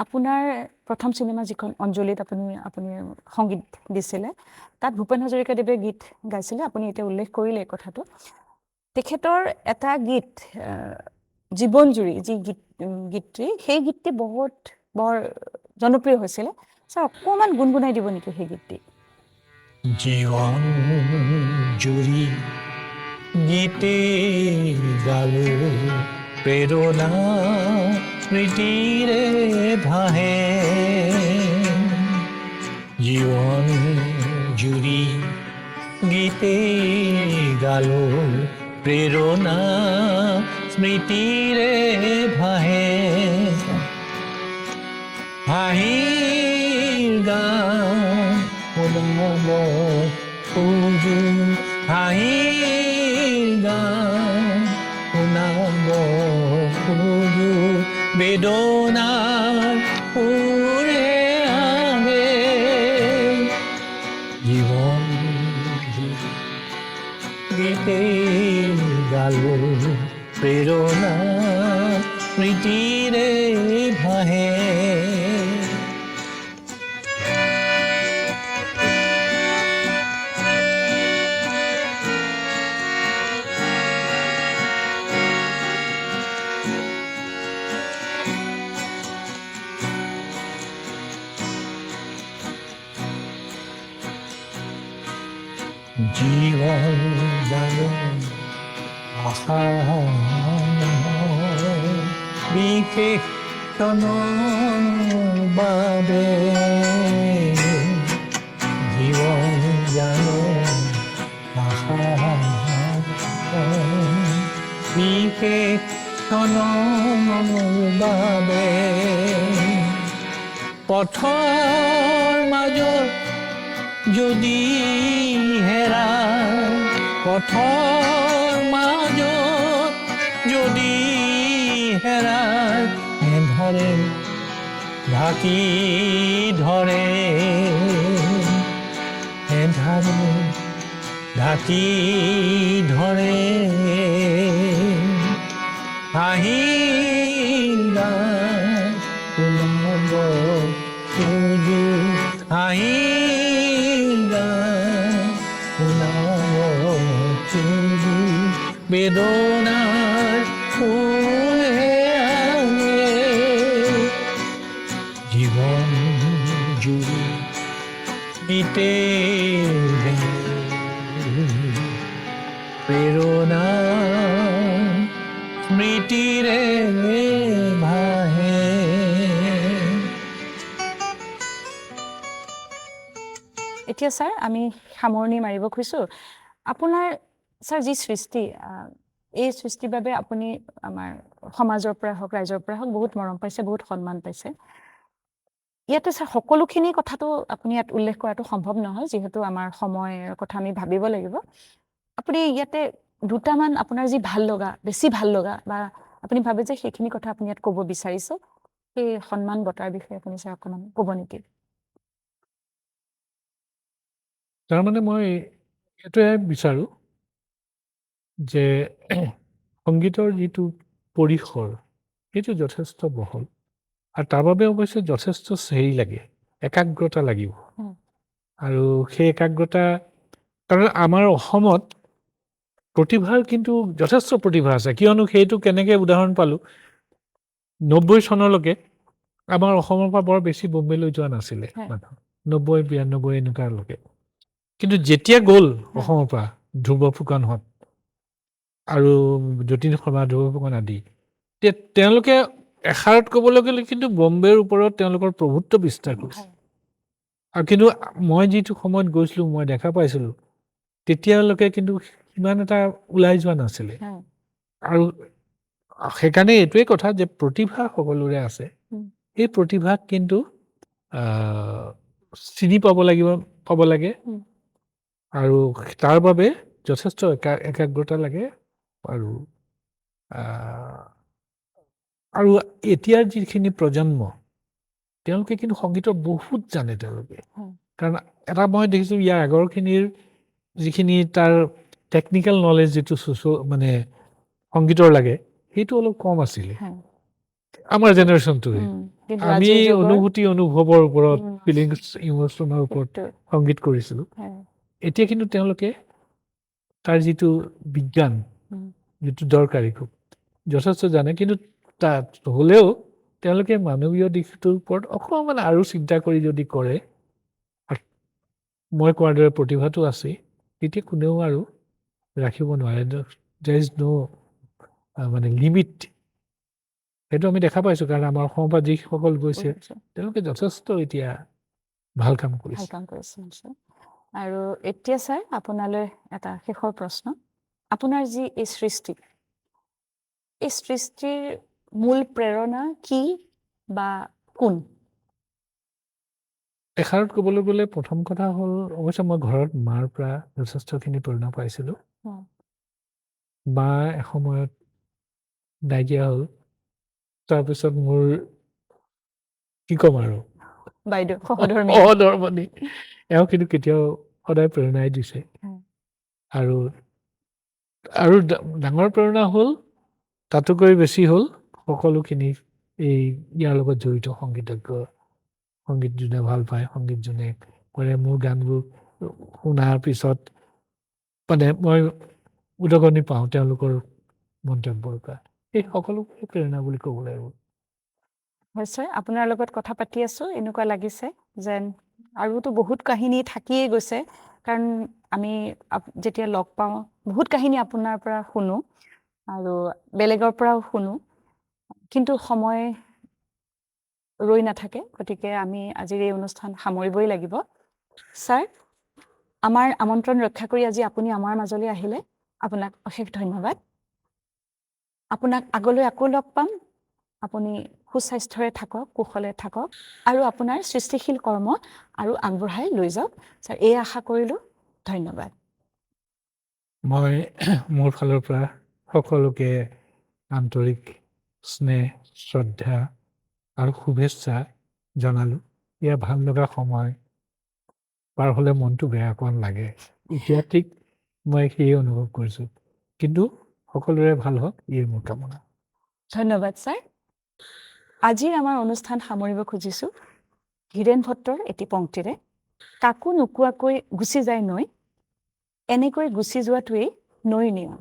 [SPEAKER 2] আপোনাৰ প্ৰথম চিনেমা যিখন অঞ্জলিত আপুনি সংগীত দিছিলে তাত ভূপেন হাজৰিকাদেৱে গীত গাইছিলে আপুনি এতিয়া উল্লেখ কৰিলে এই কথাটো তেখেতৰ এটা গীত জীৱন জুৰি যি গীতটি সেই গীতটি বৰ জনপ্ৰিয় হৈছিলে ছাৰ অকণমান গুণগুণাই দিব নেকি সেই গীতটি
[SPEAKER 4] জীবন জুৰি গীতে গালো প্ৰেৰণা স্মৃতিৰে ভাহে জীৱন জুৰি গীতে গালো প্ৰেৰণা স্মৃতিৰে ভাহে হাঁহিৰ গান শুনাব খোজো হাঁহিৰ গান শুনাব খোজো বেদনাৰ সুৰে আহে জীৱন গীতে গালো প্ৰেৰণা স্মৃতিৰে ভাহে জীবন জানো আশা বিশেষ বাবে জীবন জানো আশা বিশেষ বাবে পথৰ মাজত যদি হেৰা পথৰ মাজত যদি হেৰা ধৰে ঢাকি ধৰে ধৰে ঢাকি ধৰে হাঁহি শুনাব খোজো হাঁহি বেদনাৰ সুৰে আহে জীৱন জুৰি গীতে প্ৰেৰণা স্মৃতিৰে ভাহে
[SPEAKER 2] এতিয়া ছাৰ আমি সামৰণি মাৰিব খুজিছোঁ আপোনাৰ ছাৰ যি সৃষ্টি এই সৃষ্টিৰ বাবে আপুনি আমাৰ সমাজৰ পৰা হওক ৰাইজৰ পৰা হওক বহুত মৰম পাইছে বহুত সন্মান পাইছে ইয়াতে ছাৰ সকলোখিনি কথাটো আপুনি ইয়াত উল্লেখ কৰাটো সম্ভৱ নহয় যিহেতু আমাৰ সময়ৰ কথা আমি ভাবিব লাগিব আপুনি ইয়াতে দুটামান আপোনাৰ যি ভাল লগা বেছি ভাল লগা বা আপুনি ভাবে যে সেইখিনি কথা আপুনি ইয়াত ক'ব বিচাৰিছে সেই সন্মান বঁটাৰ বিষয়ে আপুনি ছাৰ অকণমান ক'ব নেকি
[SPEAKER 3] তাৰমানে মই এইটোৱে বিচাৰোঁ যে সংগীতৰ যিটো পৰিসৰ সেইটো যথেষ্ট বহল আৰু তাৰ বাবে অৱশ্যে যথেষ্ট হেৰি লাগে একাগ্ৰতা লাগিব আৰু সেই একাগ্ৰতা কাৰণ আমাৰ অসমত প্ৰতিভাৰ কিন্তু যথেষ্ট প্ৰতিভা আছে কিয়নো সেইটো কেনেকৈ উদাহৰণ পালোঁ 90 চনলৈকে আমাৰ অসমৰ পৰা বৰ বেছি বম্বেলৈ যোৱা নাছিলে মানুহ 90 92 এনেকুৱালৈকে কিন্তু যেতিয়া গ'ল অসমৰ পৰা ধ্ৰুৱ ফুকনহঁত আৰু যতীন শৰ্মা ধ্ৰুৱ ফুকন আদি তেওঁলোকে এষাৰত ক'বলৈ গ'লে কিন্তু বম্বেৰ ওপৰত তেওঁলোকৰ প্ৰভুত্ব বিস্তাৰ কৰিছে আৰু কিন্তু মই যিটো সময়ত গৈছিলোঁ মই দেখা পাইছিলোঁ তেতিয়ালৈকে কিন্তু সিমান এটা ওলাই যোৱা নাছিলে আৰু সেইকাৰণে এইটোৱে কথা যে প্ৰতিভা সকলোৰে আছে এই প্ৰতিভাক কিন্তু চিনি পাব লাগে আৰু তাৰ বাবে যথেষ্ট একাগ্ৰতা লাগে আৰু এতিয়াৰ যিখিনি প্ৰজন্ম তেওঁলোকে কিন্তু সংগীতৰ বহুত জানে তেওঁলোকে কাৰণ এটা মই দেখিছোঁ ইয়াৰ আগৰখিনিৰ যিখিনি তাৰ টেকনিকেল নলেজ যিটো মানে সংগীতৰ লাগে সেইটো অলপ কম আছিলে আমাৰ জেনেৰেশ্যনটোৱে আমি অনুভূতি অনুভৱৰ ওপৰত ফিলিংছ ইমোশ্যনৰ ওপৰত সংগীত কৰিছিলোঁ এতিয়া কিন্তু তেওঁলোকে তাৰ যিটো বিজ্ঞান যিটো দৰকাৰী খুব যথেষ্ট জানে কিন্তু তাত হ'লেও তেওঁলোকে মানৱীয় দিশটোৰ ওপৰত অকণমান আৰু চিন্তা কৰি যদি কৰে মই কোৱাৰ দৰে প্ৰতিভাটো আছে তেতিয়া কোনেও আৰু ৰাখিব নোৱাৰে there is no মানে লিমিট সেইটো আমি দেখা পাইছোঁ কাৰণ আমাৰ অসমৰ পৰা যিসকল গৈছে তেওঁলোকে যথেষ্ট এতিয়া ভাল কাম কৰিছে
[SPEAKER 2] আৰু এতিয়া ছাৰ আপোনালৈ এটা শেষৰ প্ৰশ্ন আপোনাৰ যি এই সৃষ্টিৰ মূল প্ৰেৰণা কি বা কোন
[SPEAKER 3] এষাৰত ক'বলৈ গ'লে প্ৰথম কথা হ'ল অৱশ্যে মই ঘৰত মাৰ পৰা যথেষ্টখিনি প্ৰেৰণা পাইছিলোঁ
[SPEAKER 2] হুম,
[SPEAKER 3] মা এসময়ত নাইকিয়া হ'ল তাৰপিছত মোৰ কি ক'ম আৰু
[SPEAKER 2] বাইদেউ সহধৰ্মী
[SPEAKER 3] সহধৰ্মণি এওঁ কিন্তু কেতিয়াও সদায় প্ৰেৰণাই দিছে
[SPEAKER 2] হুম,
[SPEAKER 3] আৰু আৰু ডাঙৰ প্ৰেৰণা হ'ল তাতোকৈ বেছি হ'ল সকলোখিনি এই ইয়াৰ লগত জড়িত সংগীতজ্ঞ সংগীত যোনে ভাল পায় সংগীত যোনে কৰে মোৰ গানবোৰ শুনাৰ পিছত মানে মই উদগনি পাওঁ তেওঁলোকৰ মন্তব্যৰ পৰা এই সকলোকে প্ৰেৰণা বুলি ক'ব লাগিব
[SPEAKER 2] হয় ছাৰ আপোনাৰ লগত কথা পাতি আছোঁ এনেকুৱা লাগিছে যেন আৰুতো বহুত কাহিনী থাকিয়েই গৈছে কাৰণ আমি যেতিয়া লগ পাওঁ বহুত কাহিনী আপোনাৰ পৰা শুনো আৰু বেলেগৰ পৰাও শুনো কিন্তু সময় ৰৈ নাথাকে গতিকে আমি আজিৰ এই অনুষ্ঠান সামৰিবই লাগিব ছাৰ আমাৰ আমন্ত্ৰণ ৰক্ষা কৰি আজি আপুনি আমাৰ মাজলৈ আহিলে আপোনাক অশেষ ধন্যবাদ আপোনাক আগলৈ আকৌ লগ পাম আপুনি সুস্বাস্থ্যৰে থাকক কুশলে থাকক আৰু আপোনাৰ সৃষ্টিশীল কৰ্ম আৰু আগবঢ়াই লৈ যাওক ছাৰ এই আশা কৰিলোঁ ধন্যবাদ
[SPEAKER 3] মই মোৰ ফালৰ পৰা সকলোকে আন্তৰিক স্নেহ শ্ৰদ্ধা আৰু শুভেচ্ছা জনালোঁ ইয়াৰ ভাল লগা সময় পাৰ হ'লে মনটো বেয়া অকণ লাগে এতিয়া ঠিক মই সেয়ে অনুভৱ কৰিছোঁ কিন্তু সকলোৰে ভাল হওক ইয়ে মোৰ কামনা
[SPEAKER 2] ধন্যবাদ ছাৰ আজিৰ আমাৰ অনুষ্ঠান সামৰিব খুজিছোঁ হীৰেণ ভট্টৰ এটি পংক্তিৰে কাকো নোকোৱাকৈ গুচি যায় নৈ এনেকৈ গুচি যোৱাটোৱেই নৈৰ নিয়ম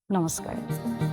[SPEAKER 2] নমস্কাৰ